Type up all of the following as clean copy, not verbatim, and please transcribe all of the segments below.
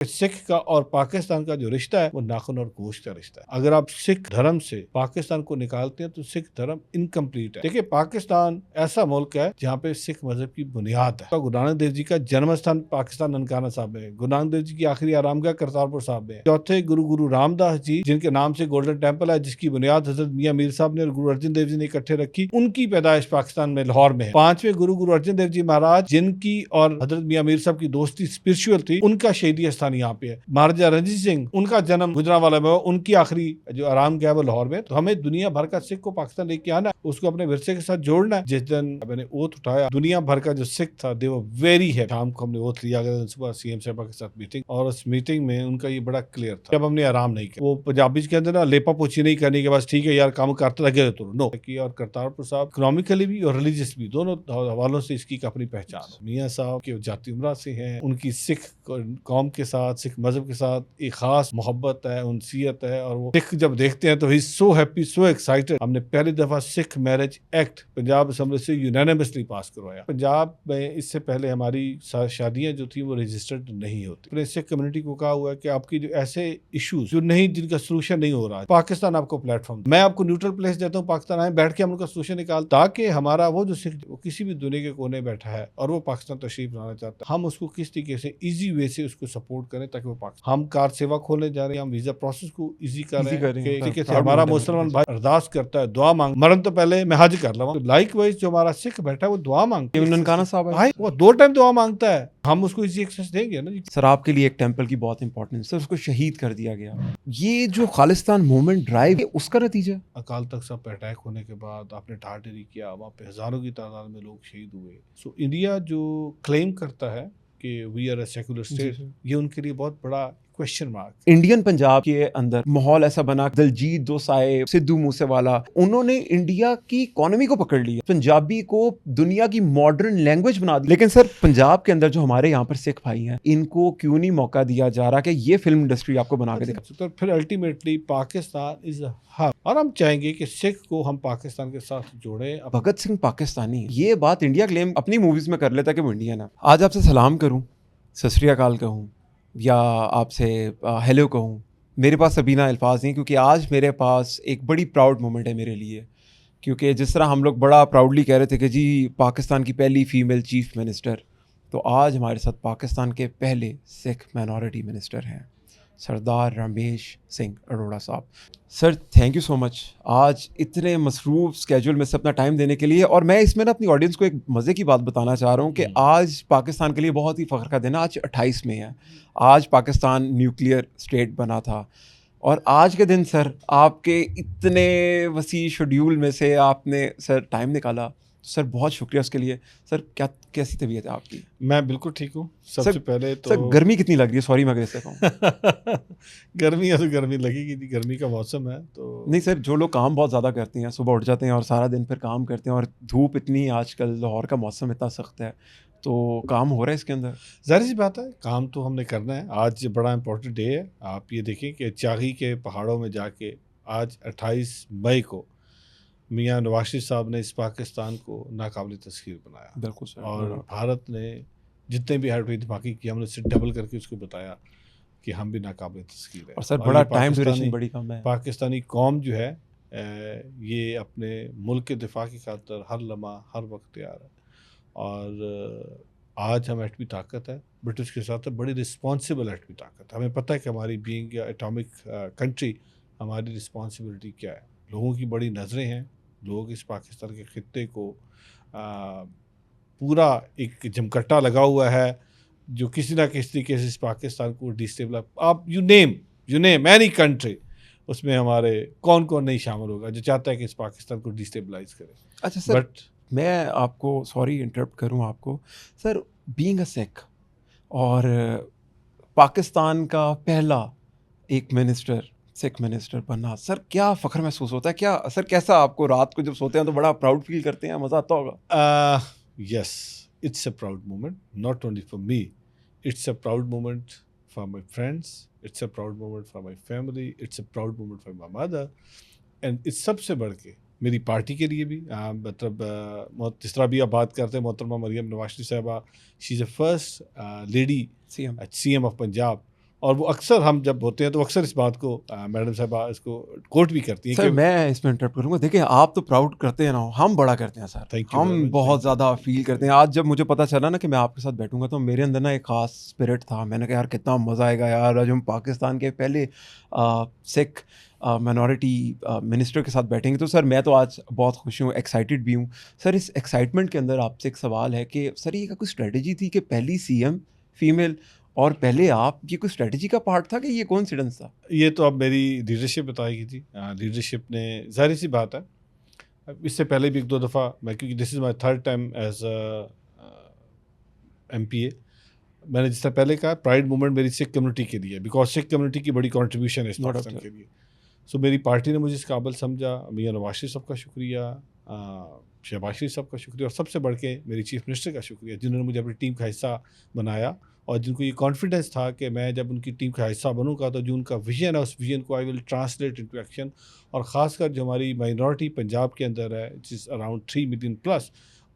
सिख का और पाकिस्तान का जो रिश्ता है वो नाखून और गोश्त का रिश्ता है। अगर आप सिख धर्म से पाकिस्तान को निकालते हैं तो सिख धर्म इनकम्प्लीट है। देखिए, पाकिस्तान ऐसा मुल्क है जहाँ पे सिख मजहब की बुनियाद है। गुरु नानक देव जी का जन्म स्थान पाकिस्तान ननकाना साहब में है। गुरु नानक देव जी की आखिरी आरामगाह करतारपुर साहब में है। चौथे गुरु रामदास जी, जिनके नाम से गोल्डन टेम्पल है, जिसकी बुनियाद हजरत मियां मीर साहब ने और गुरु अर्जन देव जी ने इकट्ठे रखी, उनकी पैदाइश पाकिस्तान में लाहौर में है। पांचवें गुरु अर्जन देव जी महाराज, जिनकी और हजरत मियां मीर साहब की दोस्ती स्पिरिचुअल थी, उनका शहीदी स्थान यहाँ पे है। महाराजा रणजीत सिंह, उनका जन्म गुजरांवाला में, उनकी आखिरी जो आराम गया वो लाहौर में। तो हमें दुनिया भर का सिख को पाकिस्तान लेके आना, उसको अपने विरसे के साथ जोड़ना है। जिस दिन मैंने ओथ उठाया, दुनिया भर का जो सिख था दे वर वेरी है। शाम को हमने ओथ लिया, सुबह सीएम साहब के साथ मीटिंग, और उस मीटिंग में उनका ये बड़ा क्लियर था, जब हमने आराम नहीं किया, वो पंजाबी के अंदर ना लेपा पोछी नहीं करने के बाद ठीक है यार काम करते लगे तो नो की। और करतारपुर साहब इकोनॉमिकली भी और रिलीजियस भी दोनों हवालों से इसकी अपनी पहचान। मियाँ साहब के जाति उमरा से हैं, उनकी सिख कौम के साथ, सिख मजहब के साथ एक खास मोहब्बत है, उनसियत है। और वो सिख जब देखते हैं तो ही सो हैप्पी, सो एक्साइटेड। हमने पहली दफा Sikh marriage act Punjab assembly से यूनानिमसली पास करवाया। पंजाब में इससे पहले हमारी शादियां जो थी वो रजिस्टर्ड नहीं होती। अपने सिख कम्युनिटी को कहा हुआ है कि आपकी जो ऐसे इश्यूज जो नहीं, जिनका सोल्यूशन नहीं हो रहा, पाकिस्तान आपको प्लेटफॉर्म, मैं आपको न्यूट्रल प्लेस देता हूँ, पाकिस्तान आए, बैठ के हम उनका सोल्यूशन निकाल, ताकि हमारा वो जो सिख वो किसी भी दुनिया के कोने बैठा है और वो पाकिस्तान तशरीफ लाना चाहता है, हम उसको किस तरीके से इजी वे से उसको सपोर्ट करें ताकि वो पाकिस्तान। हम कार सेवा खोलने जा रहे हैं, हम वीजा प्रोसेस को इजी कर रहे हैं कि हमारा मुसलमान भाई अरदास करता है, दुआ मांग, मरन तो पहले मैं हज कर लूँ, लाइक वाइज जो हमारा सिख बैठा है वो दुआ मांगता है। ननकाना साहब है, वो 2 टाइम दुआ मांगता है, हम उसको इजी एक्सेस देंगे ना जी। सर, आपके लिए एक टेंपल की बहुत इंपॉर्टेंस है, उसको शहीद कर दिया गया। ये जो खालिस्तान मूवमेंट ड्राइव है, उसका नतीजा अकाल तख्त साहब पे अटैक होने के बाद आपने ठाठेरी किया, वहाँ पे हजारों की तादाद में लोग शहीद हुए। सो इंडिया जो क्लेम करता है कि we are a secular state, ये उनके लिए बहुत बड़ा क्वेश्चन मार्क। इंडियन पंजाब के अंदर माहौल ऐसा बना, दलजीत दोसांझ, सिद्धू मूसेवाला, उन्होंने इंडिया की इकोनॉमी को पकड़ लिया, पंजाबी को दुनिया की मॉडर्न लैंग्वेज बना दी। लेकिन सर, पंजाब के अंदर जो हमारे यहाँ पर सिख भाई हैं, इनको क्यों नहीं मौका दिया जा रहा कि ये फिल्म इंडस्ट्री आपको बना के दिखा? तो फिर ultimately Pakistan is a hub, और हम चाहेंगे कि सिख को हम पाकिस्तान के साथ जोड़े। भगत सिंह पाकिस्तानी, ये बात इंडिया क्लेम अपनी मूवीज में कर लेता कि वो इंडियन है। आज आपसे सलाम करूं, सत श्री अकाल कहूं, या आपसे हेलो कहूं, मेरे पास सबीना अल्फाज नहीं, क्योंकि आज मेरे पास एक बड़ी प्राउड मोमेंट है मेरे लिए। क्योंकि जिस तरह हम लोग बड़ा प्राउडली कह रहे थे कि जी पाकिस्तान की पहली फीमेल चीफ मिनिस्टर, तो आज हमारे साथ पाकिस्तान के पहले सिख माइनॉरिटी मिनिस्टर हैं, सरदार रमेश सिंह अरोड़ा साहब। Sir, thank you so much, आज इतने मसरूफ स्केड्यूल में से अपना टाइम देने के लिए। और मैं इसमें ना अपनी ऑडियंस को एक मज़े की बात बताना चाह रहा हूँ कि आज पाकिस्तान के लिए बहुत ही फ़ख्र का दिन है। आज 28 में है, आज पाकिस्तान न्यूक्लियर स्टेट बना था। और आज के दिन सर, आपके इतने वसी शेड्यूल में से आपने सर टाइम निकाला, सर बहुत शुक्रिया उसके लिए। सर, कैसी तबीयत है आपकी? मैं बिल्कुल ठीक हूँ। सबसे पहले तो सर, गर्मी कितनी लग रही है? सॉरी मैं अगर इससे कहूँ गर्मी है तो गर्मी लगेगी, गर्मी का मौसम है तो नहीं सर, जो लोग काम बहुत ज़्यादा करते हैं, सुबह उठ जाते हैं और सारा दिन फिर काम करते हैं, और धूप इतनी, आजकल लाहौर का मौसम इतना सख्त है, तो काम हो रहा है इसके अंदर? जाहिर सी बात है, काम तो हमने करना है। आज बड़ा इंपॉर्टेंट डे है। आप ये देखें कि चाही के पहाड़ों में जाके आज 28 मई को मियाँ नवाज शरीफ साहब ने इस पाकिस्तान को नाकाबिल तस्खीर बनाया। बिल्कुल सर। और भारत ने जितने भी हार्ड दिमागी किया, हमने उससे डबल करके उसको बताया कि हम भी नाकाबिल तस्खीर है। और सर, बड़ा टाइम ड्यूरेशन बड़ी कम है। पाकिस्तानी कौम जो है ये अपने मुल्क के दिफा की खातर हर लम्हा हर वक्त तैयार है। और आज हम एटमी ताकत है, ब्रिटिश के साथ बड़ी रिस्पॉन्सिबल एटमी ताकत। हमें पता है कि हमारी बीइंग एटॉमिक कंट्री, हमारी रिस्पॉन्सिबिलिटी क्या है। लोगों की बड़ी नज़रें हैं, लोग इस पाकिस्तान के खित्ते को पूरा एक जमकट्टा लगा हुआ है जो किसी ना किसी तरीके से इस पाकिस्तान को डिस्टेबलाइज, आप यू नेम एनी कंट्री, उसमें हमारे कौन कौन नहीं शामिल होगा जो चाहता है कि इस पाकिस्तान को डिस्टेबलाइज करे। अच्छा सर, बट मैं आपको सॉरी इंटरप्ट करूं आपको, सर बीइंग अ सिख और पाकिस्तान का पहला एक मिनिस्टर, सिख मिनिस्टर बनना, सर क्या फ़ख्र महसूस होता है? क्या सर, कैसा आपको रात को जब सोते हैं तो बड़ा प्राउड फील करते हैं, मज़ा आता होगा? Yes, it's a proud moment, not only for me, it's a proud moment for my friends, it's a proud moment for my family, it's a proud moment for my mother, and it's सबसे बढ़ के मेरी party के लिए भी। मतलब जिस तरह भी आप बात करते हैं, मोहतरमा मरियम नवाज शरीफ साहबा, she is the first lady CM of Punjab और वो अक्सर हम जब होते हैं तो अक्सर इस बात को मैडम साहबा इसको कोट भी करती हैं सर कि मैं इसमें इंटरप्ट करूंगा, देखिए आप तो प्राउड करते हैं ना, हम बड़ा करते हैं सर, थैंक यू वेरी हम मच, बहुत थैंक यू, ज़्यादा थैंक फील यू करते वेरी हैं। आज जब मुझे पता चला ना कि मैं आपके साथ बैठूंगा तो मेरे अंदर ना एक खास स्पिरिट था। मैंने कहा यार कितना मज़ा आएगा यार, आज हम पाकिस्तान के पहले सिख माइनॉरिटी मिनिस्टर के साथ बैठेंगे। तो सर मैं तो आज बहुत खुश हूँ, एक्साइटेड भी हूँ। सर इस एक्साइटमेंट के अंदर आपसे एक सवाल है कि सर ये कोई स्ट्रेटजी थी कि पहली सीएम फीमेल और पहले आप, ये कोई स्ट्रेटजी का पार्ट था कि ये कोइंसिडेंस था? ये तो अब मेरी लीडरशिप बताएगी जी। लीडरशिप ने, ज़ाहिर सी बात है, अब इससे पहले भी एक दो दफ़ा मैं, क्योंकि this is my third time as MPA, मैंने जिस तरह पहले कहा प्राइड मूवमेंट मेरी सिख कम्युनिटी के लिए, बिकॉज सिख कम्युनिटी की बड़ी कंट्रीब्यूशन है इस नो डाउट पाकिस्तान सर। के लिए। सो मेरी पार्टी ने मुझे इस काबिल समझा, मियाँ नवाज शरीफ साहब का शुक्रिया, शहबाज शरीफ साहब का शुक्रिया, और सबसे बढ़ के मेरी चीफ मिनिस्टर का शुक्रिया, जिन्होंने मुझे अपनी टीम का हिस्सा बनाया और जिनको ये कॉन्फिडेंस था कि मैं जब उनकी टीम का हिस्सा बनूंगा तो जो उनका विजन है उस विजन को I will translate into action. और ख़ासकर जो हमारी माइनॉरिटी पंजाब के अंदर है, जिस अराउंड 3 मिलियन प्लस,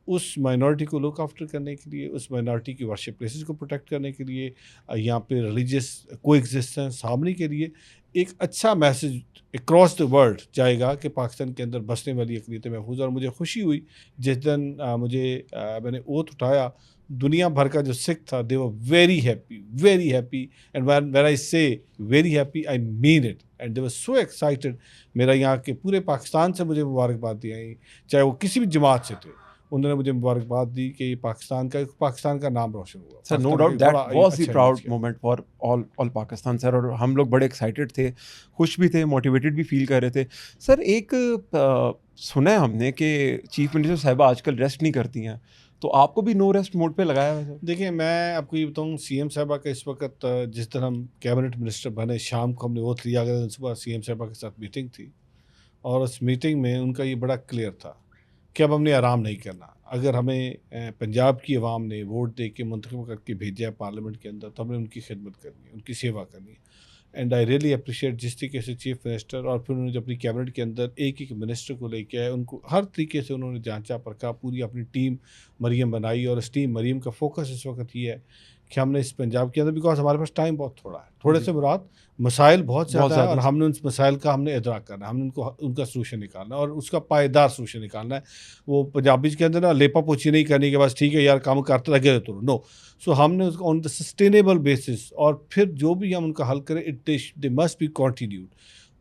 उस माइनॉरिटी को लुक आफ्टर करने के लिए, उस माइनॉरिटी की वर्शिप प्लेसेस को प्रोटेक्ट करने के लिए, यहाँ पे रिलीजियस कोएग्जिस्टेंस हार्मनी के लिए एक अच्छा मैसेज अक्रॉस द वर्ल्ड जाएगा कि पाकिस्तान के अंदर बसने वाली अक़लियतें महफूज। और मुझे खुशी हुई जिस दिन मैंने ओथ उठाया, दुनिया भर का जो सिख था they were very happy, and when I say very happy I mean it, and they were so excited. मेरा यहाँ के पूरे पाकिस्तान से मुझे मुबारकबाद दी आई, चाहे वो किसी भी जमात से थे, उन्होंने मुझे मुबारकबाद दी कि पाकिस्तान का नाम रोशन हुआ, सर नो पाकिस्तान का डाउट एक दैट बड़ा वाज द अच्छा प्राउड इमेज किया। Moment for all Pakistan sir. और हम लोग बड़े एक्साइटेड थे, खुश भी थे, मोटिवेटेड भी फील कर रहे थे। सर एक सुना है हमने कि चीफ मिनिस्टर साहिबा आजकल रेस्ट नहीं करती हैं, तो आपको भी नो रेस्ट मोड पे लगाया हुआ है सर? देखिए, मैं आपको ये बताऊँ, सीएम साहबा का इस वक्त जिस दिन हम कैबिनेट मिनिस्टर बने, शाम को हमने ओथ लिया, अगले दिन सुबह सीएम साहबा के साथ मीटिंग थी, और उस मीटिंग में उनका ये बड़ा क्लियर था कि अब हमने आराम नहीं करना। अगर हमें पंजाब की आवाम ने वोट दे के मुंतखब करके भेजा है पार्लियामेंट के अंदर, तो हमने उनकी खिदमत करनी है, उनकी सेवा करनी है। एंड आई रियली अप्रिशिएट जिस तरीके से चीफ मिनिस्टर और फिर उन्होंने जो अपनी कैबिनेट के अंदर एक एक मिनिस्टर को लेके आए, उनको हर तरीके से उन्होंने जांचा परखा, पूरी अपनी टीम मरीम बनाई। और इस टीम मरीम का फोकस इस वक्त ये है कि हमने इस पंजाब के अंदर, बिकॉज हमारे पास टाइम बहुत थोड़ा है, थोड़े जी। से मुराद मसाइल बहुत बहुत ज़्यादा है, और ज़्यादा। हमने उस मसाइल का हमने इदराक करना है, हमने उनको उनका सोल्यूशन निकालना है और उसका पायदार सोल्यूशन निकालना है। वो पंजाबी के अंदर ना लेपा पोछी नहीं करनी कि बस ठीक है यार काम करते लगे तो नो। सो हमने उसको ऑन द सस्टेनेबल बेसिस, और फिर जो भी हम उनका हल करें दे मस्ट बी कॉन्टिन्यूड।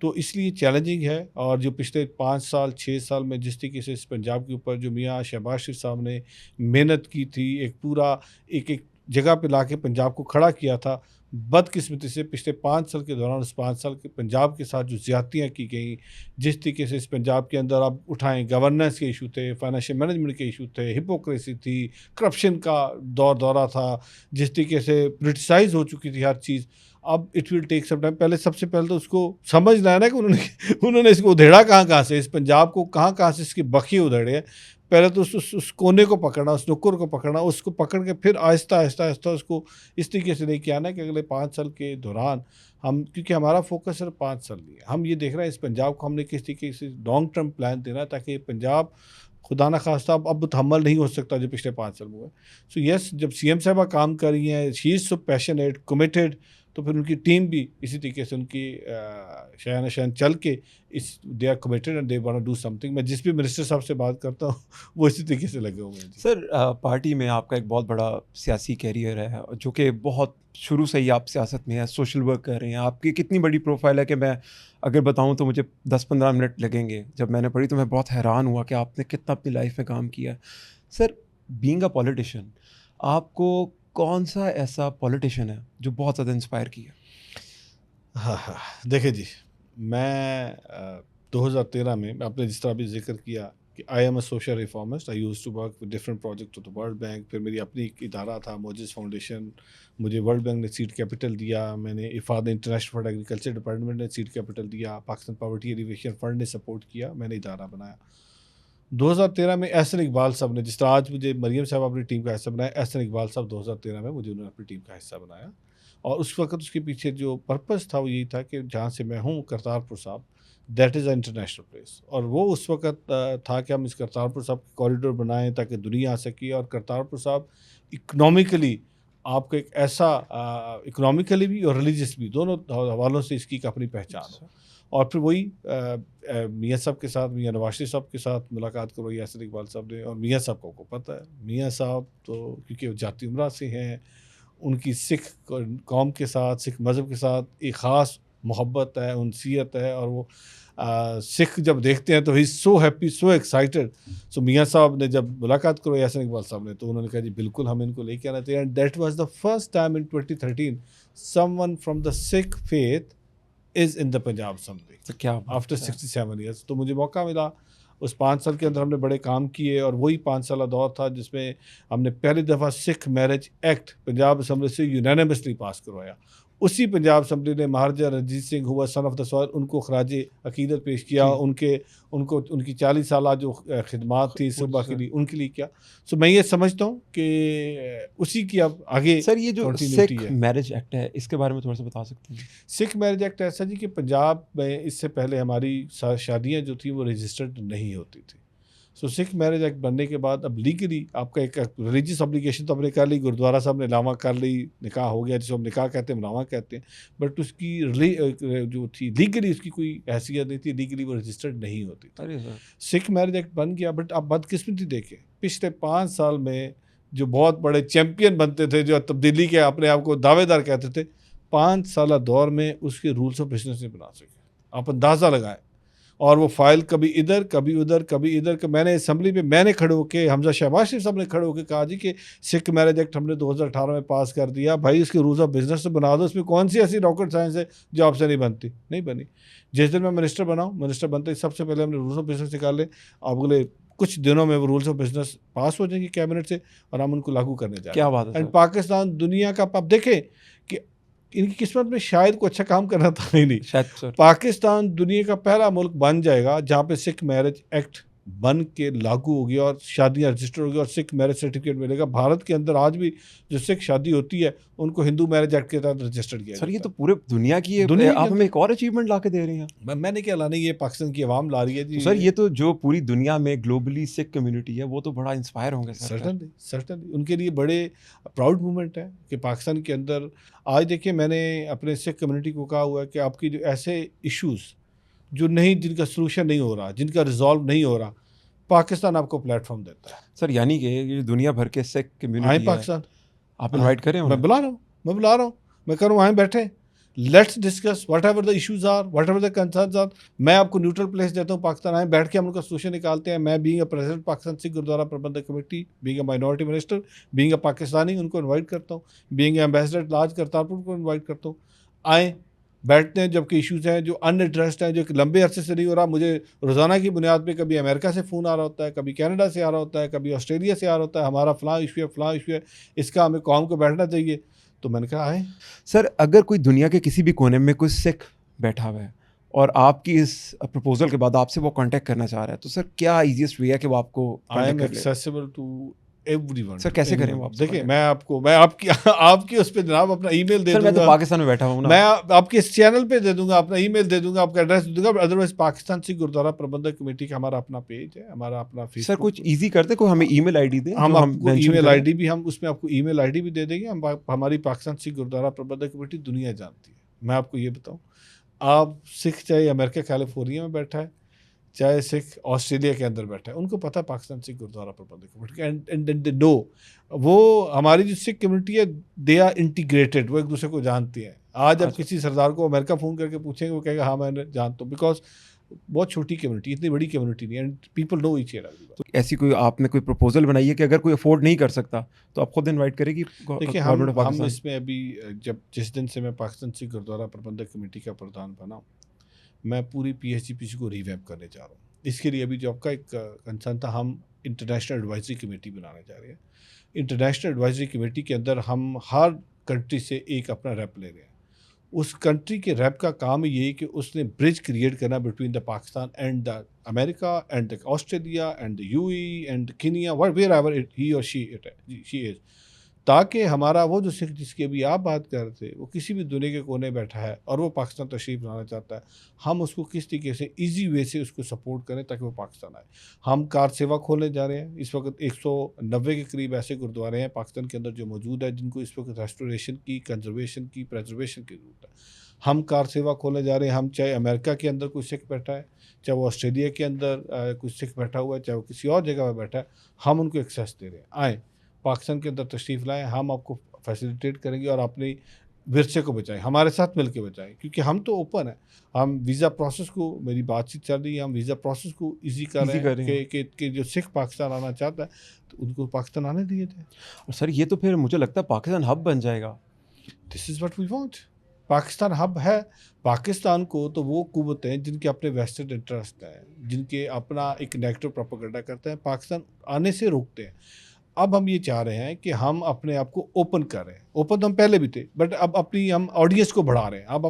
तो इसलिए चैलेंजिंग है। और जो पिछले 5 साल 6 साल में जिस तरीके से इस पंजाब के ऊपर जो मियाँ शहबाज शरीफ साहब ने मेहनत की थी, एक पूरा एक एक जगह पे लाके पंजाब को खड़ा किया था, बदकिस्मती से पिछले 5 साल के दौरान उस 5 साल के पंजाब के साथ जो ज़्यादतियाँ की गई, जिस तरीके से इस पंजाब के अंदर आप उठाएँ, गवर्नेंस के इशू थे, फाइनेंशियल मैनेजमेंट के इशू थे, हिपोक्रेसी थी, करप्शन का दौरा था, जिस तरीके से पोलिटिसाइज़ हो चुकी थी हर चीज़। अब it will take some time. पहले सबसे पहले तो उसको समझना है ना कि उन्होंने उन्होंने इसको उधेड़ा कहाँ-कहाँ से, इस पंजाब को कहाँ-कहाँ से इसके बखिए उधेड़े हैं। पहले तो उस कोने को पकड़ना, उस नुक्कड़ को पकड़ना, उसको पकड़ के फिर आहिस्ता-आहिस्ता उसको इस तरीके से लेके आना है कि अगले 5 साल के दौरान हम, क्योंकि हमारा फोकस सिर्फ 5 साल नहीं है, हम ये देख रहे हैं इस पंजाब को हमने किस तरीके से लॉन्ग टर्म प्लान देना है, ताकि पंजाब खुदा न खास्ता अब मुतहम्मल नहीं हो सकता जो पिछले 5 साल में हुआ है। सो येस, जब सीएम साहबा काम कर रही हैं, she is so passionate, committed, तो फिर उनकी टीम भी इसी तरीके से उनकी शहन शहन चल के इस they are committed and they want to do something. मैं जिस भी मिनिस्टर साहब से बात करता हूँ वो इसी तरीके से लगे हुए हैं जी। सर पार्टी में आपका एक बहुत बड़ा सियासी कैरियर है, जो कि बहुत शुरू से ही आप सियासत में हैं, सोशल वर्क कर रहे हैं। आपकी कितनी बड़ी प्रोफाइल है कि मैं अगर बताऊं तो मुझे 10-15 मिनट लगेंगे। जब मैंने पढ़ी तो मैं बहुत हैरान हुआ कि आपने कितना अपनी लाइफ में काम किया है। सर बीइंग अ पॉलिटिशियन, आपको कौन सा ऐसा पॉलिटिशियन है जो बहुत ज़्यादा इंस्पायर किया? हाँ, हाँ। देखिए जी, मैं 2013 में आपने जिस तरह अभी ज़िक्र किया कि I am a social reformist, I used to work with different project of the world bank. फिर मेरी अपनी एक इदारा था मोजेस फाउंडेशन, मुझे वर्ल्ड बैंक ने सीड कैपिटल दिया, मैंने IFAD international for agriculture department ने सीड कैपिटल दिया, पाकिस्तान पॉवर्टी एलिवेशन फंड ने सपोर्ट किया, मैंने इदारा बनाया। 2013 में एहसन इकबाल साहब ने, जिस तरह आज मुझे मरीम साहब अपनी टीम का हिस्सा बनाया, एहसन इकबाल साहब 2013 में मुझे उन्होंने अपनी टीम का हिस्सा बनाया। और उस वक़्त उसके पीछे जो पर्पस था वो यही था कि जहाँ से मैं हूँ करतारपुर साहब, that is a international place, और वो उस वक़्त था कि हम इस करतारपुर साहब के कॉरिडोर बनाएँ ताकि दुनिया आ सके, और करतारपुर साहब इकोनॉमिकली आपको एक ऐसा इकोनॉमिकली भी और रिलीजियस भी दोनों हवालों से इसकी एक अपनी पहचान हो। और फिर वही मियाँ साहब के साथ, मियाँ नवाज शरीफ साहब के साथ मुलाकात करो यासिर इकबाल साहब ने। और मियाँ साहब को पता है, मियाँ साहब तो क्योंकि वो जाती उमरा से हैं, उनकी सिख कौम के साथ, सिख मज़हब के साथ एक ख़ास मोहब्बत है, उनसियत है। और वो सिख जब देखते हैं तो ही सो हैप्पी, सो एक्साइटेड। सो मियाँ साहब ने जब मुलाकात करो यासिर इकबाल साहब ने, तो उन्होंने कहा जी बिल्कुल हम इनको लेके आना चाहिए। And that was the first time in 2013 someone from the Sikh faith is in the Punjab assembly तो क्या आफ्टर 67 ईयर्स। तो मुझे मौका मिला, उस 5 साल के अंदर हमने बड़े काम किए। और वही 5 साला दौर था जिसमें हमने पहली दफ़ा Sikh marriage act Punjab assembly से यूनानिमसली पास करवाया। उसी पंजाब असेंबली ने महाराजा रणजीत सिंह हुआ सन ऑफ द सॉइल, उनको खराज अकीदत पेश किया। उनकी 40 साल जो खिदमात थी सुबह के लिए, उनके लिए किया। सो मैं ये समझता हूँ कि उसी की अब आगे सर ये जो continuity सिख है। मैरिज एक्ट है इसके बारे में थोड़ा सा बता सकते हैं? सिख मैरिज एक्ट ऐसा जी कि पंजाब में इससे पहले हमारी शादियां जो थी वो रजिस्टर्ड नहीं होती थी। सो सिख मैरिज एक्ट बनने के बाद अब लीगली आपका एक रिलीजियस ऑब्लिगेशन तो हमने कर ली, गुरुद्वारा साहब ने लामा कर ली, निकाह हो गया, जिसको हम निकाह कहते हैं, लामा कहते हैं। बट उसकी जो थी लीगली उसकी कोई हैसियत नहीं थी, लीगली वो रजिस्टर्ड नहीं होती थी। अरे सर, सिख मैरिज एक्ट बन गया। बट आप बदकिस्मती देखें, पिछले 5 साल में जो बहुत बड़े चैंपियन बनते थे, जो तब्दीली के अपने आप को दावेदार कहते थे, 5 साल दौर में उसके रूल्स ऑफ बिजनेस नहीं बना सके। आप अंदाज़ा लगाएं। और वो फाइल कभी इधर कभी उधर कभी इधर। मैंने असेंबली में मैंने खड़े होकर, हमजा शहबाज शरीफ साहब ने खड़े होकर कहा जी कि सिख मैरिज एक्ट हमने 2018 में पास कर दिया, भाई इसके रूल्स ऑफ बिजनेस तो बना दो, इसमें कौन सी ऐसी रॉकेट साइंस है जो आपसे नहीं बनती। नहीं बनी। जिस दिन मैं मिनिस्टर बनाऊँ, मिनिस्टर बनते ही सबसे पहले हमने रूल्स ऑफ बिजनेस निकाले। अगले कुछ दिनों में वो रूल्स ऑफ बिजनेस पास हो जाएंगे कैबिनेट से और हम उनको लागू करने जा रहे हैं। क्या बात है एंड सर। पाकिस्तान दुनिया का, आप देखें कि इनकी किस्मत में शायद कोई अच्छा काम करना था ही नहीं। शायद सर पाकिस्तान दुनिया का पहला मुल्क बन जाएगा जहाँ पे सिख मैरिज एक्ट बन के लागू होगी और शादियाँ रजिस्टर होगी और सिख मैरिज सर्टिफिकेट मिलेगा। भारत के अंदर आज भी जो सिख शादी होती है उनको हिंदू मैरिज एक्ट के तहत रजिस्टर्ड किया सर, ये जाता तो पूरे दुनिया की है, दुनिया की आप है। हमें एक और अचीवमेंट ला के दे रहे हैं। मैंने क्या लाना, ये पाकिस्तान की आवाम ला रही है जी। तो सर ये तो जो पूरी दुनिया में ग्लोबली सिख कम्युनिटी है वो तो बड़ा इंस्पायर होंगे सर। सर्टनली उनके लिए बड़े प्राउड मोमेंट है कि पाकिस्तान के अंदर आज देखिए, मैंने अपने सिख कम्युनिटी को कहा हुआ है कि आपकी जो ऐसे इश्यूज़ जो नहीं, जिनका सोल्यूशन नहीं हो रहा, जिनका रिजॉल्व नहीं हो रहा, पाकिस्तान आपको प्लेटफॉर्म देता है। सर यानी कि ये जो दुनिया भर के सिख आए कम्युनिटी है पाकिस्तान, आप इनवाइट करें मैं उन्हें? बुला रहा हूँ, मैं करूँ, आए बैठे, let's discuss whatever the issues are, whatever the concerns are. मैं आपको न्यूट्रल प्लेस देता हूँ, पाकिस्तान आए, बैठ के हम उनका सोल्यूशन निकालते हैं। मैं being a president Pakistan Sikh Gurdwara Prabandhak committee, being a minority minister, being a Pakistani, उनको इन्वाइट करता हूँ। बीइंग एम्बेसडर लाज करतारपुर को इन्वाइट करता हूँ। आएँ, बैठते हैं, जबकि इश्यूज़ हैं जो अनएड्रेस्ड हैं, जो कि लंबे अरसे से नहीं हो रहा। मुझे रोज़ाना की बुनियाद पे कभी अमेरिका से फ़ोन आ रहा होता है, कभी कनाडा से आ रहा होता है, कभी ऑस्ट्रेलिया से आ रहा होता है, हमारा फ़लाँ इशू है, इसका हमें कौम को बैठना चाहिए। तो मैंने कहा आए। सर अगर कोई दुनिया के किसी भी कोने में कोई सिख बैठा हुआ है और आपकी इस प्रपोजल के बाद आपसे वो कांटेक्ट करना चाह रहा है, तो सर क्या इजीएस्ट वे है कि वो आपको आई कांटेक्ट एम कर ले? Accessible to everyone. सर कैसे करें वो आपसे देखिए, contact? मैं आपकी उस पे जनाब अपना ईमेल दे सर मैं तो दूंगा। पाकिस्तान में बैठा हूँ ना। मैं आपके इस चैनल पे दे दूंगा, अपना ईमेल दे दूंगा, आपका एड्रेस दे दूंगा। अदरवाइज पाकिस्तान सिख गुरुद्वारा प्रबंधक कमेटी का हमारा अपना पेज है, हमारा अपना सर फेसबुक। कुछ इजी करते, कोई हमें ईमेल आईडी दे हम जो हम आपको मेंशन ईमेल करें। आईडी भी, हम उसमें आपको ईमेल आईडी भी दे देंगे। हमारी पाकिस्तान सिख गुरुद्वारा प्रबंधक कमेटी दुनिया जानती है। मैं आपको ये बताऊं, आप सिख चाहे अमेरिका कैलिफोर्निया में बैठा है, चाहे सिख ऑस्ट्रेलिया के अंदर बैठा है, उनको पता है Pakistan Sikh Gurdwara Prabandhak committee, and they know. वो हमारी जो सिख कम्युनिटी है, दे आर इंटीग्रेटेड, वो एक दूसरे को जानती है। आज आप किसी सरदार को अमेरिका फ़ोन करके पूछेंगे, वो कहेगा हाँ मैं जानता हूँ, बिकॉज बहुत छोटी कम्युनिटी, इतनी बड़ी कम्युनिटी नहीं, and people know each other. तो ऐसी कोई आपने कोई प्रपोजल बनाई है कि अगर कोई अफोर्ड नहीं कर सकता तो आप खुद इनवाइट करेगी देखिए, हम इसमें अभी जिस दिन से मैं पाकिस्तान सिख गुरुद्वारा प्रबंधक कमेटी का प्रधान बना हूँ, मैं पूरी PHGPC को रीवैम्प करने जा रहा हूँ। इसके लिए अभी जो आपका एक कंसर्न था, हम इंटरनेशनल एडवाइजरी कमेटी बनाने जा रहे हैं। इंटरनेशनल एडवाइजरी कमेटी के अंदर हम हर कंट्री से एक अपना रेप ले रहे हैं। उस कंट्री के रेप का काम ये है कि उसने ब्रिज क्रिएट करना between the Pakistan and the America and the Australia and the UAE and Kenya, wherever he और शी इज, ताकि हमारा वो जो सिख जिसकी अभी आप बात कर रहे थे, वो किसी भी दुनिया के कोने बैठा है और वो पाकिस्तान तशरीफ़ लाना चाहता है, हम उसको किस तरीके से ईज़ी वे से उसको सपोर्ट करें ताकि वो पाकिस्तान आए। हम कार सेवा खोलने जा रहे हैं। इस वक्त 190 के करीब ऐसे गुरुद्वारे हैं पाकिस्तान के अंदर जो मौजूद है, जिनको इस वक्त रेस्टोरेशन की, कंजर्वेशन की, प्रिजर्वेशन की ज़रूरत है। हम कार सेवा खोलने जा रहे हैं। हम चाहे अमेरिका के अंदर कोई सिख बैठा है, चाहे वो ऑस्ट्रेलिया के अंदर कोई सिख बैठा हुआ है, चाहे वो किसी और जगह पर बैठा है, हम उनको एक्सेस दे रहे हैं। आएँ, पाकिस्तान के अंदर तशरीफ़ लाएँ, हम आपको फैसिलिटेट करेंगे और अपनी विरसे को बचाएँ, हमारे साथ मिल के बचाएँ, क्योंकि हम तो ओपन हैं। हम वीज़ा प्रोसेस को, मेरी बातचीत चल रही है, हम वीज़ा प्रोसेस को ईज़ी कर रहे ईज़ी कर हैं रहे हैं। कि जो सिख पाकिस्तान आना चाहता है, तो उनको पाकिस्तान आने दिए जाए। और सर ये तो फिर मुझे लगता है पाकिस्तान हब बन जाएगा। This is what we want. Pakistan hub है। पाकिस्तान को तो वो कुव्वतें जिनके अपने वेस्टेड इंटरेस्ट हैं, जिनके अपना एक नेगेटिव प्रोपेगेंडा करते हैं, पाकिस्तान आने से रोकते हैं। अब हम ये चाह रहे हैं कि हम अपने आप को ओपन कर रहे हैं। ओपन तो हम पहले भी थे, बट अब अपनी हम ऑडियंस को बढ़ा रहे हैं। अब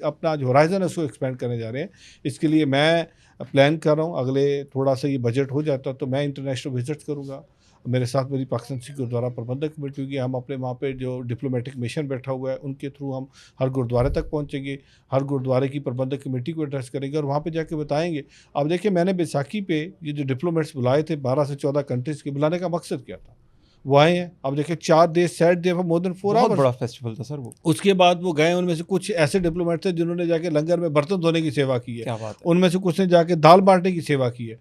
अपना जो होराइज़न है उसको एक्सपेंड करने जा रहे हैं। इसके लिए मैं प्लान कर रहा हूँ, अगले थोड़ा सा ये बजट हो जाता तो मैं इंटरनेशनल विजिट करूँगा। मेरे साथ मेरी पाकिस्तान सिख गुरुद्वारा प्रबंधक कमेटी होगी। हम अपने वहाँ पे जो डिप्लोमेटिक मिशन बैठा हुआ है, उनके थ्रू हम हर गुरुद्वारे तक पहुँचेंगे, हर गुरुद्वारे की प्रबंधक कमेटी को एड्रेस करेंगे और वहाँ पे जाके बताएँगे। अब देखिए, मैंने बैसाखी पे ये जो डिप्लोमेट्स बुलाए थे 12 से 14 कंट्रीज़ के, बुलाने का मकसद क्या था? वो आए हैं। अब देखिए 4 days Saturday for more than 4 बहुत आवर्स। बड़ा फेस्टिवल था सर वो। उसके बाद वो गए, उनमें से कुछ ऐसे डिप्लोमेट थे जिन्होंने जाके लंगर में बर्तन धोने की सेवा की है। क्या बात है। उनमें से कुछ ने जाके दाल बाँटने की सेवा की है।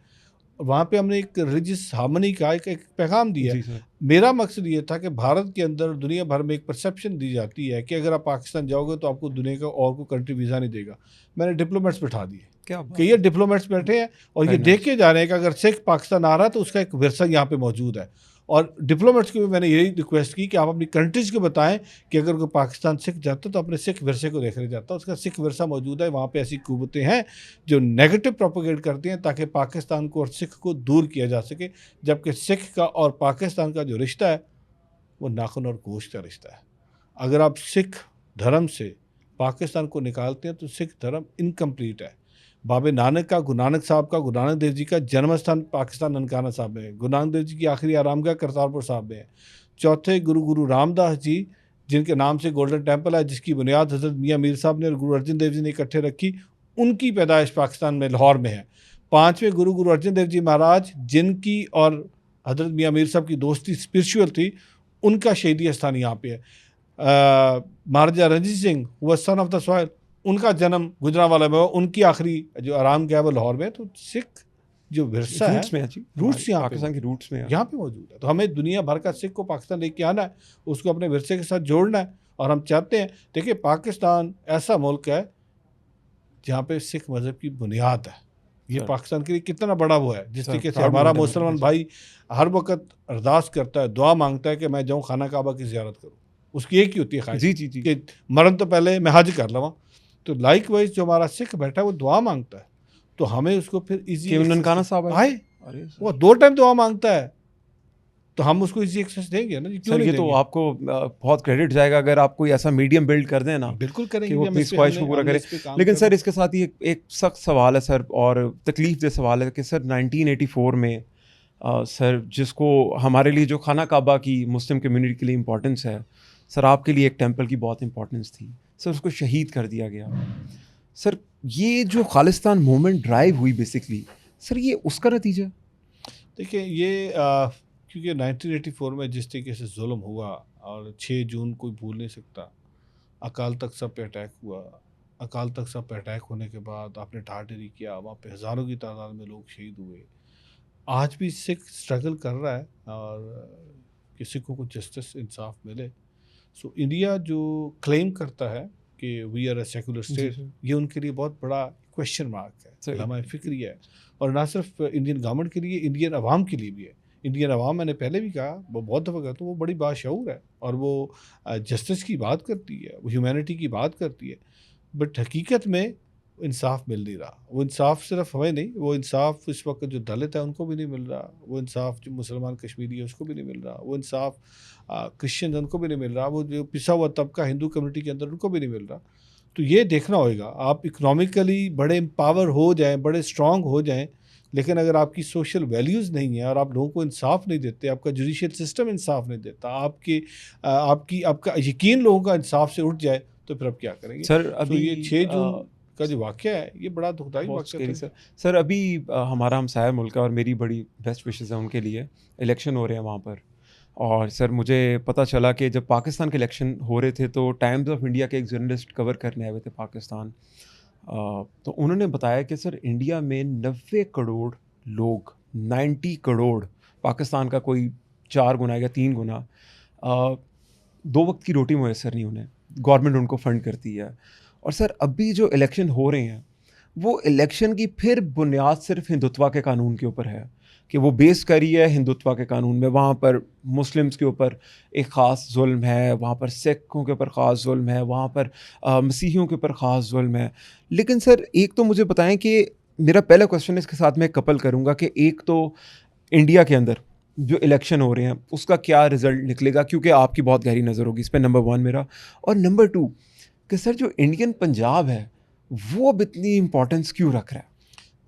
वहाँ पे हमने एक रिलीजियस हार्मनी का एक पैगाम दिया है। जी सर। मेरा मकसद ये था कि भारत के अंदर दुनिया भर में एक परसेप्शन दी जाती है कि अगर आप पाकिस्तान जाओगे तो आपको दुनिया का और कोई कंट्री वीज़ा नहीं देगा। मैंने डिप्लोमेट्स बिठा दिए क्या बात कि ये डिप्लोमेट्स बैठे हैं और ये Very देख nice. के जा रहे हैं कि अगर सिख पाकिस्तान आ रहा है तो उसका एक विरसा यहाँ पे मौजूद है। और डिप्लोमेट्स को भी मैंने यही रिक्वेस्ट की कि आप अपनी कंट्रीज़ को बताएं कि अगर कोई पाकिस्तान सिख जाता है तो अपने सिख विरसे को देखने जाता है। उसका सिख विरसा मौजूद है। वहाँ पे ऐसी कुव्वतें हैं जो नेगेटिव प्रोपेगेट करती हैं ताकि पाकिस्तान को और सिख को दूर किया जा सके, जबकि सिख का और पाकिस्तान का जो रिश्ता है वो नाखून और गोश्त का रिश्ता है। अगर आप सिख धर्म से पाकिस्तान को निकालते हैं तो सिख धर्म इनकम्प्लीट है। बाबे नानक का, गुरु नानक साहब का, गुरु नानक देव जी का जन्म स्थान पाकिस्तान ननकाना साहब में है। गुरु नानक देव जी की आखिरी आरामगाह करतारपुर साहब में है। चौथे गुरु रामदास जी, जिनके नाम से गोल्डन टेम्पल है, जिसकी बुनियाद हज़रत मियाँ मीर साहब ने और गुरु अर्जन देव जी ने इकट्ठे रखी, उनकी पैदाइश पाकिस्तान में लाहौर में है। पाँचवें गुरु अर्जन देव जी महाराज, जिनकी और हज़रत मियाँ मीर साहब की दोस्ती स्पिरिचुअल थी, उनका शहीदी स्थान यहाँ पे है। महाराजा रणजीत सिंह वो सन ऑफ द सॉइल, उनका जन्म गुजरांवाला में हुआ, उनकी आखिरी जो आराम गया वो लाहौर में है। तो सिख जो विरसा है, रूट्स में है जी। रूट्स यहाँ पे पाकिस्तान की रूट्स में है। यहाँ पे मौजूद है। तो हमें दुनिया भर का सिख को पाकिस्तान लेके आना है, उसको अपने विरसे के साथ जोड़ना है। और हम चाहते हैं, देखिए पाकिस्तान ऐसा मुल्क है जहाँ पे सिख मज़हब की बुनियाद है। ये सर। पाकिस्तान के लिए कितना बड़ा वो है, जिस सर, तरीके से proud हमारा moment है मुसलमान मेरे भाई हर वक्त अरदास करता है, दुआ मांगता है कि मैं जाऊँ खाना काबा की ज़ियारत करूँ। उसकी एक ही होती है ख्वाहिश जी जी जी। कि मरण तो पहले मैं हज कर लूँ। तो लाइक वाइज जो हमारा सिख बैठा है वो दुआ मांगता है, तो हमें उसको फिर इजी केवल ननकाना साहब आए, अरे सर। वो 2 टाइम दुआ मांगता है, तो हम उसको इजी एक्सेस देंगे ना जी, क्यों सर नहीं ये तो देंगे? आपको बहुत क्रेडिट जाएगा अगर आप कोई ऐसा मीडियम बिल्ड कर दें ना बिल्कुल कि करेंगे वो जी, हम अपनी इस पे ख्वाहिश को हमने पूरा हमने करे। इस पे काम लेकिन करना सर इसके साथ ही एक सख्त सवाल है सर, और तकलीफ दे सवाल है कि सर 1984 में सर जिसको हमारे लिए जो खाना काबा की मुस्लिम कम्युनिटी के लिए इम्पोर्टेंस है, सर आपके लिए एक टेम्पल की बहुत इंपॉर्टेंस थी सर, उसको शहीद कर दिया गया। सर ये जो खालिस्तान मूवमेंट ड्राइव हुई बेसिकली, सर ये उसका नतीजा है? देखिए ये क्योंकि 1984 में जिस तरीके से जुल्म हुआ और 6 जून कोई भूल नहीं सकता, अकाल तख्त साहब पे अटैक हुआ। अकाल तख्त साहब पे अटैक होने के बाद आपने ठाठेरी किया, वहाँ पे हज़ारों की तादाद में लोग शहीद हुए। आज भी सिख स्ट्रगल कर रहा है और कि सिखों को जस्टिस इंसाफ मिले। सो इंडिया जो क्लेम करता है कि we are a secular state, sir. ये उनके लिए बहुत बड़ा क्वेश्चन मार्क है, सही। लम्हा फ़िक्री है। और ना सिर्फ इंडियन गवर्नमेंट के लिए, इंडियन अवाम के लिए भी है। इंडियन अवाम, मैंने पहले भी कहा, वो बहुत दफ़ा कहता हूँ, वो बड़ी बाशऊर है और वो जस्टिस की बात करती है, वो ह्यूमैनिटी की बात करती है, बट हकीकत में इंसाफ मिल नहीं रहा। वो इंसाफ सिर्फ हमें नहीं, वो इंसाफ इस वक्त जो दलित है उनको भी नहीं मिल रहा, वो इंसाफ जो मुसलमान कश्मीरी है उसको भी नहीं मिल रहा, वो इंसाफ क्रिश्चियन उनको भी नहीं मिल रहा, वो जो पिसा हुआ तबका हिंदू कम्युनिटी के अंदर उनको भी नहीं मिल रहा। तो ये देखना होगा, आप इकोनॉमिकली बड़े एम्पावर हो जाएं, बड़े स्ट्रॉन्ग हो जाएं, लेकिन अगर आपकी सोशल वैल्यूज़ नहीं है और आप लोगों को इंसाफ नहीं देते, आपका जुडिशियल सिस्टम इंसाफ नहीं देता, आपका यकीन लोगों का इंसाफ से उठ जाए, तो फिर आप क्या करेंगे? सर सो अभी ये 6 जून का जो वाक़या है, ये बड़ा दुखदाई बहुत वाक़या स्केरी था। सर। सर अभी हमारा हमसाया मुल्क है और मेरी बड़ी बेस्ट विशेज़ हैं उनके लिए। इलेक्शन हो रहे हैं वहाँ पर और सर मुझे पता चला कि जब पाकिस्तान के इलेक्शन हो रहे थे तो टाइम्स ऑफ इंडिया के एक जर्नलिस्ट कवर करने आए हुए थे पाकिस्तान। तो उन्होंने बताया कि सर इंडिया में 90 करोड़ लोग, 90 करोड़, पाकिस्तान का कोई 4 गुना या 3 गुना, 2 वक़्त की रोटी मुयस्सर नहीं उन्हें, गवर्नमेंट उनको फ़ंड करती है। और सर अभी जो इलेक्शन हो रहे हैं, वो इलेक्शन की फिर बुनियाद सिर्फ़ हिंदुत्व के कानून के ऊपर है कि वो बेस करी है हिंदुत्व के कानून में। वहाँ पर मुस्लिम्स के ऊपर एक ख़ास जुल्म है, वहाँ पर सिखों के ऊपर ख़ास जुल्म है, वहाँ पर मसीहियों के ऊपर ख़ास जुल्म है। लेकिन सर एक तो मुझे बताएँ कि मेरा पहला क्वेश्चन इसके साथ मैं कपल करूँगा कि एक तो इंडिया के अंदर जो इलेक्शन हो रहे हैं उसका क्या रिज़ल्ट निकलेगा, क्योंकि आपकी बहुत गहरी नज़र होगी इस पे, नंबर 1 मेरा। और नंबर 2 कि सर जो इंडियन पंजाब है वो अब इतनी इम्पोर्टेंस क्यों रख रहा है?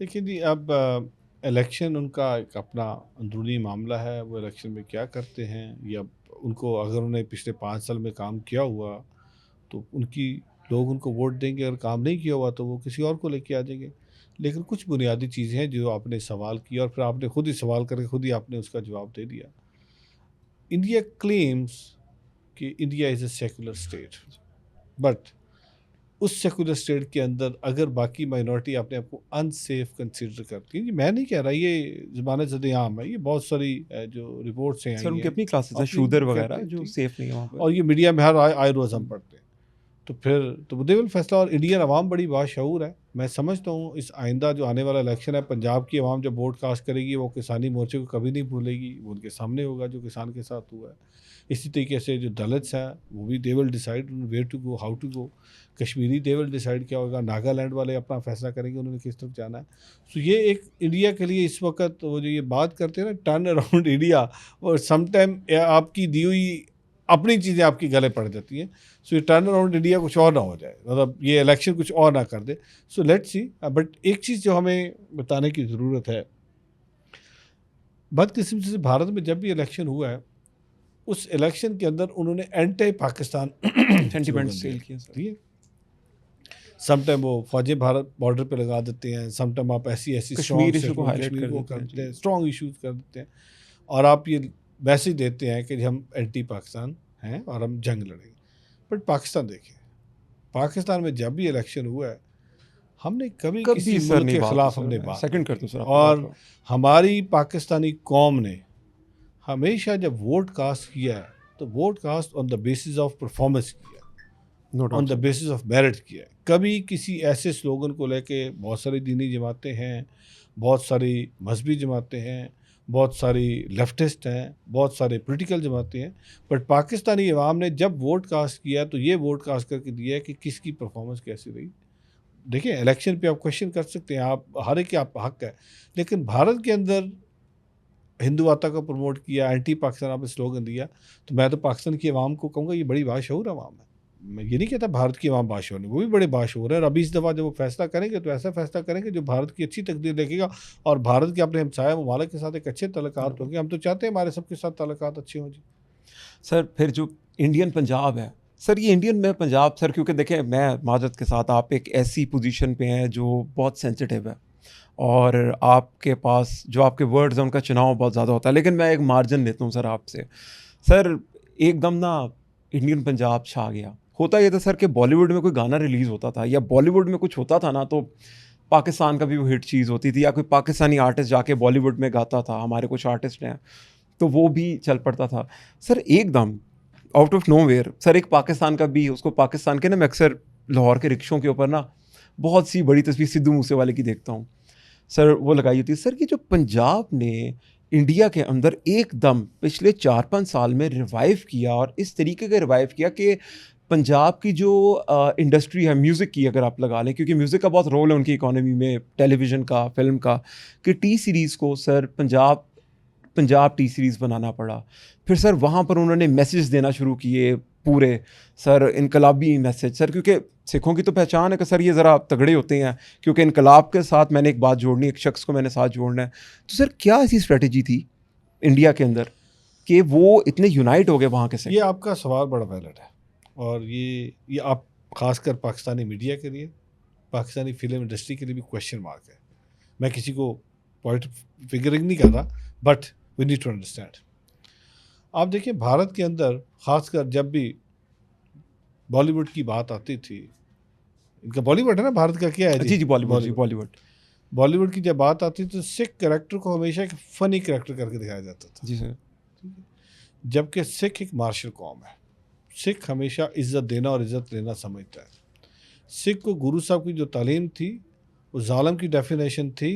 देखिए जी, अब इलेक्शन उनका एक अपना अंदरूनी मामला है, वो इलेक्शन में क्या करते हैं, या उनको अगर उन्हें पिछले 5 साल में काम किया हुआ, तो उनकी लोग उनको वोट देंगे, अगर काम नहीं किया हुआ तो वो किसी और को लेके आ जाएंगे। लेकिन कुछ बुनियादी चीज़ें हैं जो आपने सवाल किया और फिर आपने खुद ही सवाल करके खुद ही आपने उसका जवाब दे दिया। इंडिया क्लेम्स कि India is a secular state, but उस सेकुलर स्टेट के अंदर अगर बाकी माइनॉरिटी अपने आप को अनसेफ कंसिडर करती है, ये मैं नहीं कह रहा, ये ज़माने ज़द-ए-आम है, ये बहुत सारी जो रिपोर्ट्स हैं सर आई उनकी हैं, अपनी क्लासेस हैं, अपनी शूदर कहते वगैरह हैं जो ठीक, सेफ नहीं है वहाँ पर। और ये मीडिया में हर आए रोज़ हम हुँ। पढ़ते हैं। तो फिर तो दे विल फैसला, और इंडियन अवाम बड़ी बाशऊर है। मैं समझता हूँ इस आइंदा जो आने वाला इलेक्शन है, पंजाब की अवाम जब वोट कास्ट करेगी, वो किसानी मोर्चे को कभी नहीं भूलेगी, वो उनके सामने होगा जो किसान के साथ हुआ है। इसी तरीके से जो दलित्स हैं, वो भी they will decide where to go, how to go. Kashmiri they will decide क्या होगा, नागालैंड वाले अपना फैसला करेंगे उन्होंने किस तरफ जाना है। तो ये एक इंडिया के लिए इस वक्त वो जो ये बात करते हैं ना, टर्न अराउंड इंडिया, और समटाइम आपकी दी हुई अपनी चीज़ें आपके गले पड़ जाती हैं। सो ये टर्न अराउंड इंडिया कुछ और ना हो जाए, मतलब ये इलेक्शन कुछ और ना कर दे। So let's see. बट एक चीज़ जो हमें बताने की ज़रूरत है, बदकिस्मती से भारत में जब भी इलेक्शन हुआ है, उस इलेक्शन के अंदर उन्होंने एंटी पाकिस्तान सेंटिमेंट स्लोगन दिया, सेल किया सर। ठीक है। समटाइम वो फौजें भारत बॉर्डर पे लगा देते हैं, समटाइम आप ऐसी ऐसी स्ट्रॉन्ग कश्मीर इशू को स्टेटमेंट हाईलाइट कश्मीर कर को देते कर हैं देते जी। हैं, स्ट्रॉन्ग इशूज़ कर देते हैं, और आप ये मैसेज देते हैं कि हम एंटी पाकिस्तान हैं और हम जंग लड़ेंगे। बट पाकिस्तान देखिए, पाकिस्तान में जब भी इलेक्शन हुआ है, हमने कभी किसी कभी सर मुल्क नहीं के बात हुई ख़िलाफ़ सर, हमने मैं बात नहीं सेकंड करता की, हूँ सर आपकी बात और को। हमारी पाकिस्तानी कौम ने हमेशा जब वोट कास्ट किया है, तो vote cast on the basis of performance किया है, no on doubt the sir. Basis of merit किया है। कभी किसी ऐसे स्लोगन को लेके, बहुत सारी दीनी जमातें हैं, बहुत सारी मजहबी जमातें हैं, बहुत सारी लेफ्टिस्ट हैं, बहुत सारे पॉलिटिकल जमातें हैं, बट पाकिस्तानी अवाम ने जब वोट कास्ट किया तो ये वोट कास्ट करके दिया है कि किसकी परफॉर्मेंस कैसी रही। देखिए, इलेक्शन पे आप क्वेश्चन कर सकते हैं, आप हर एक के आप हक है, लेकिन भारत के अंदर हिंदुत्व को प्रमोट किया, एंटी पाकिस्तान आपने स्लोगन दिया, तो मैं तो पाकिस्तान की आवाम को कहूँगा ये बड़ी बाशऊर आवाम है। मैं ये नहीं कहता भारत की आवाम बाशऊर नहीं, वो भी बड़े बाशऊर है, और अभी इस दफ़ा जब वो फैसला करेंगे तो ऐसा फैसला करेंगे जो भारत की अच्छी तकदीर देखेगा, और भारत के अपने हमसाया ममालिक के साथ एक अच्छे तल्लुकात होंगे। हम तो चाहते हैं हमारे सबके साथ तल्लुकात अच्छे हों जी। सर फिर जो इंडियन पंजाब है, सर ये इंडियन में पंजाब सर, क्योंकि देखें मैं माजरत के साथ आप एक ऐसी पोजीशन पे हैं जो बहुत सेंसिटिव है और आपके पास जो आपके वर्ड्स हैं उनका चुनाव बहुत ज़्यादा होता है, लेकिन मैं एक मार्जिन लेता हूँ सर आपसे। सर एकदम ना इंडियन पंजाब छा गया। होता ये था सर कि बॉलीवुड में कोई गाना रिलीज़ होता था या बॉलीवुड में कुछ होता था ना, तो पाकिस्तान का भी वो हिट चीज़ होती थी, या कोई पाकिस्तानी आर्टिस्ट जाके बॉलीवुड में गाता था, हमारे कुछ आर्टिस्ट हैं, तो वो भी चल पड़ता था। सर एकदम आउट ऑफ नोवेयर सर एक पाकिस्तान का भी, उसको पाकिस्तान के ना मैं अक्सर लाहौर के रिक्शों के ऊपर ना बहुत सी बड़ी तस्वीर सिद्धू मूसेवाले की देखता हूँ सर, वो लगाई होती है। सर कि जो पंजाब ने इंडिया के अंदर एकदम पिछले 4-5 साल में रिवाइव किया, और इस तरीके का रिवाइव किया कि पंजाब की जो इंडस्ट्री है म्यूज़िक की, अगर आप लगा लें, क्योंकि म्यूज़िक का बहुत रोल है उनकी इकोनॉमी में, टेलीविज़न का, फ़िल्म का, कि टी सीरीज़ को सर पंजाब टी सीरीज़ बनाना पड़ा। फिर सर वहाँ पर उन्होंने मैसेज देना शुरू किए, पूरे सर इनकलाबी मैसेज सर, क्योंकि सिखों की तो पहचान है कि सर ये ज़रा तगड़े होते हैं, क्योंकि इनकलाब के साथ मैंने एक बात जोड़नी, एक शख्स को मैंने साथ जोड़ना है। तो सर क्या ऐसी स्ट्रेटजी थी इंडिया के अंदर कि वो इतने यूनाइट हो गए वहाँ के सिख? ये आपका सवाल बड़ा वैलिड है, और ये आप खासकर पाकिस्तानी मीडिया के लिए, पाकिस्तानी फिल्म इंडस्ट्री के लिए भी क्वेश्चन मार्क है। मैं किसी को पॉइंट फिगरिंग नहीं कर रहा, but we need to understand. आप देखिए भारत के अंदर खासकर जब भी बॉलीवुड की बात आती थी, इनका बॉलीवुड है ना, भारत का क्या है जी जी, बॉलीवुड। बॉलीवुड की जब बात आती तो सिख कैरेक्टर को हमेशा एक फनी कैरेक्टर करके दिखाया जाता था, जी सर। जबकि सिख एक मार्शल कौम है। सिख हमेशा इज्जत देना और इज्जत लेना समझता है। सिख को गुरु साहब की जो तालीम थी, वो जालिम की डेफिनेशन थी,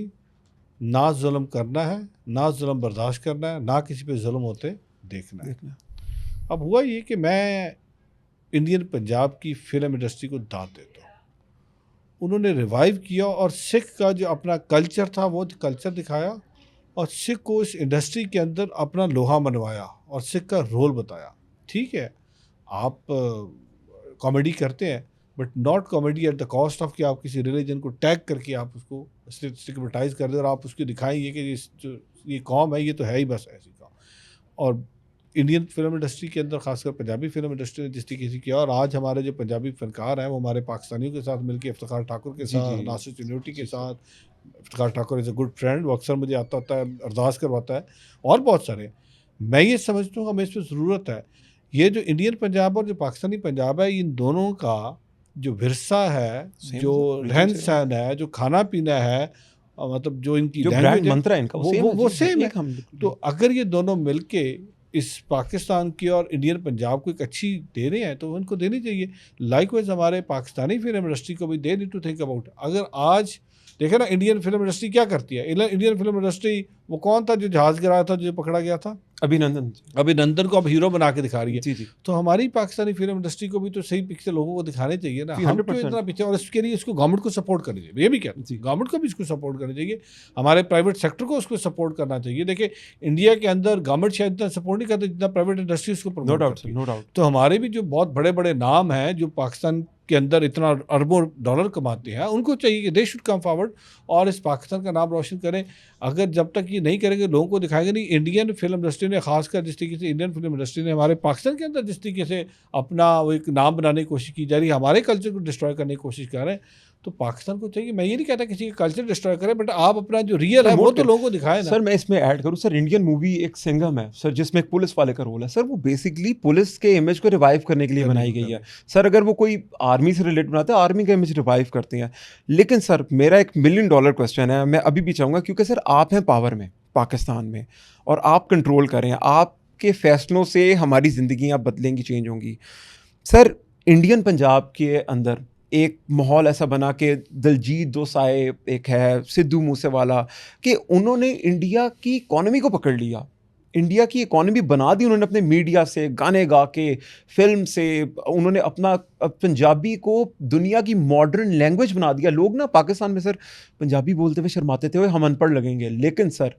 ना जुल्म करना है, ना जुल्म बर्दाश्त करना है, ना किसी पे जुल्म होते देखना है। अब हुआ ये कि मैं इंडियन पंजाब की फिल्म इंडस्ट्री को दाद देता हूँ। उन्होंने रिवाइव किया और सिख का जो अपना कल्चर था वो कल्चर दिखाया, और सिख को इस इंडस्ट्री के अंदर अपना लोहा मनवाया और सिख का रोल बताया। ठीक है, आप कॉमेडी करते हैं, but not comedy at the cost of कि आप किसी रिलीजन को टैग करके आप उसको स्टिग्मेटाइज कर दें और आप उसको दिखाएंगे कि ये कौम है, ये तो है ही बस ऐसी कौम। और इंडियन फिल्म इंडस्ट्री के अंदर खासकर पंजाबी फिल्म इंडस्ट्री ने जिस तरीके से किया, और आज हमारे जो पंजाबी फनकार हैं वो हमारे पाकिस्तानियों के साथ मिलकर इफ्तिखार ठाकुर के साथ, नासिर चिन्नोटी के साथ, Iftikhar Thakur is a good friend, वो अक्सर मुझे आता होता है, अरदास करवाता है, और बहुत सारे। मैं ये समझता हूँ हमें इस पर ज़रूरत है। ये जो इंडियन पंजाब और जो पाकिस्तानी पंजाब है, इन दोनों का जो विरसा है, जो रहन सहन है, जो खाना पीना है, मतलब जो इनकी ब्रांड मंत्र है इनका, वो सेम है। तो अगर ये दोनों मिलके इस पाकिस्तान की और इंडियन पंजाब को एक अच्छी दे रहे हैं तो उनको देनी चाहिए। लाइकवाइज हमारे पाकिस्तानी फिल्म इंडस्ट्री को भी they need to think about. अगर आज देखे ना इंडियन फिल्म इंडस्ट्री क्या करती है, इंडियन फिल्म इंडस्ट्री वो कौन था जो जहाज गिराया था, जो पकड़ा गया था, अभिनंदन को अब हीरो बना के दिखा रही है। जी। तो हमारी पाकिस्तानी फिल्म इंडस्ट्री को भी तो सही पिक्चर लोगों को दिखाने चाहिए ना। हम क्यों इतना पीछे, और इसके लिए इसको गवर्नमेंट को सपोर्ट करनी चाहिए। ये भी कहते हैं गवर्नमेंट को भी इसको सपोर्ट करनी चाहिए, हमारे प्राइवेट सेक्टर को उसको सपोर्ट करना चाहिए। देखिए इंडिया के अंदर गवर्नमेंट शायद इतना सपोर्ट नहीं करती जितना प्राइवेट इंडस्ट्री उसको प्रमोट करती है। No doubt. तो हमारे भी जो बहुत बड़े बड़े नाम हैं जो पाकिस्तान के अंदर इतना अरबों डॉलर कमाते हैं, उनको चाहिए कि दे शुड कम फॉरवर्ड और इस पाकिस्तान का नाम रोशन करें। अगर जब तक ये नहीं करेंगे, लोगों को दिखाएंगे नहीं। इंडियन फिल्म इंडस्ट्री ने, खासकर जिस तरीके से इंडियन फिल्म इंडस्ट्री ने हमारे पाकिस्तान के अंदर जिस तरीके से अपना वो एक नाम बनाने की कोशिश की जा रही है, हमारे कल्चर को डिस्ट्रॉय करने की कोशिश कर रहे हैं, तो पाकिस्तान को चाहिए, मैं ये नहीं कहता किसी का कल्चर डिस्ट्रॉय करें, बट आप अपना जो रियल है वो तो लोगों को दिखाएं ना। सर मैं इसमें ऐड करूं, सर इंडियन मूवी एक सिंघम है सर, जिसमें एक पुलिस वाले का रोल है सर, वो बेसिकली पुलिस के इमेज को रिवाइव करने के लिए बनाई गई है सर। अगर वो कोई आर्मी से रिलेटेड बनाते हैं, आर्मी का इमेज रिवाइव करते हैं। लेकिन सर मेरा एक $1 मिलियन क्वेश्चन है, मैं अभी भी चाहूँगा, क्योंकि सर आप हैं पावर में पाकिस्तान में और आप कंट्रोल करें, आपके फैसलों से हमारी ज़िंदगियाँ बदलेंगी, चेंज होंगी। सर इंडियन पंजाब के अंदर एक माहौल ऐसा बना कि दिलजीत दोसांझ एक है, सिद्धू मूसेवाला, कि उन्होंने इंडिया की इकॉनमी को पकड़ लिया, इंडिया की इकॉनमी बना दी उन्होंने अपने मीडिया से, गाने गा के, फिल्म से। उन्होंने अपना पंजाबी को दुनिया की मॉडर्न लैंग्वेज बना दिया। लोग ना पाकिस्तान में सर पंजाबी बोलते हुए शर्माते थे, हम अनपढ़ लगेंगे, लेकिन सर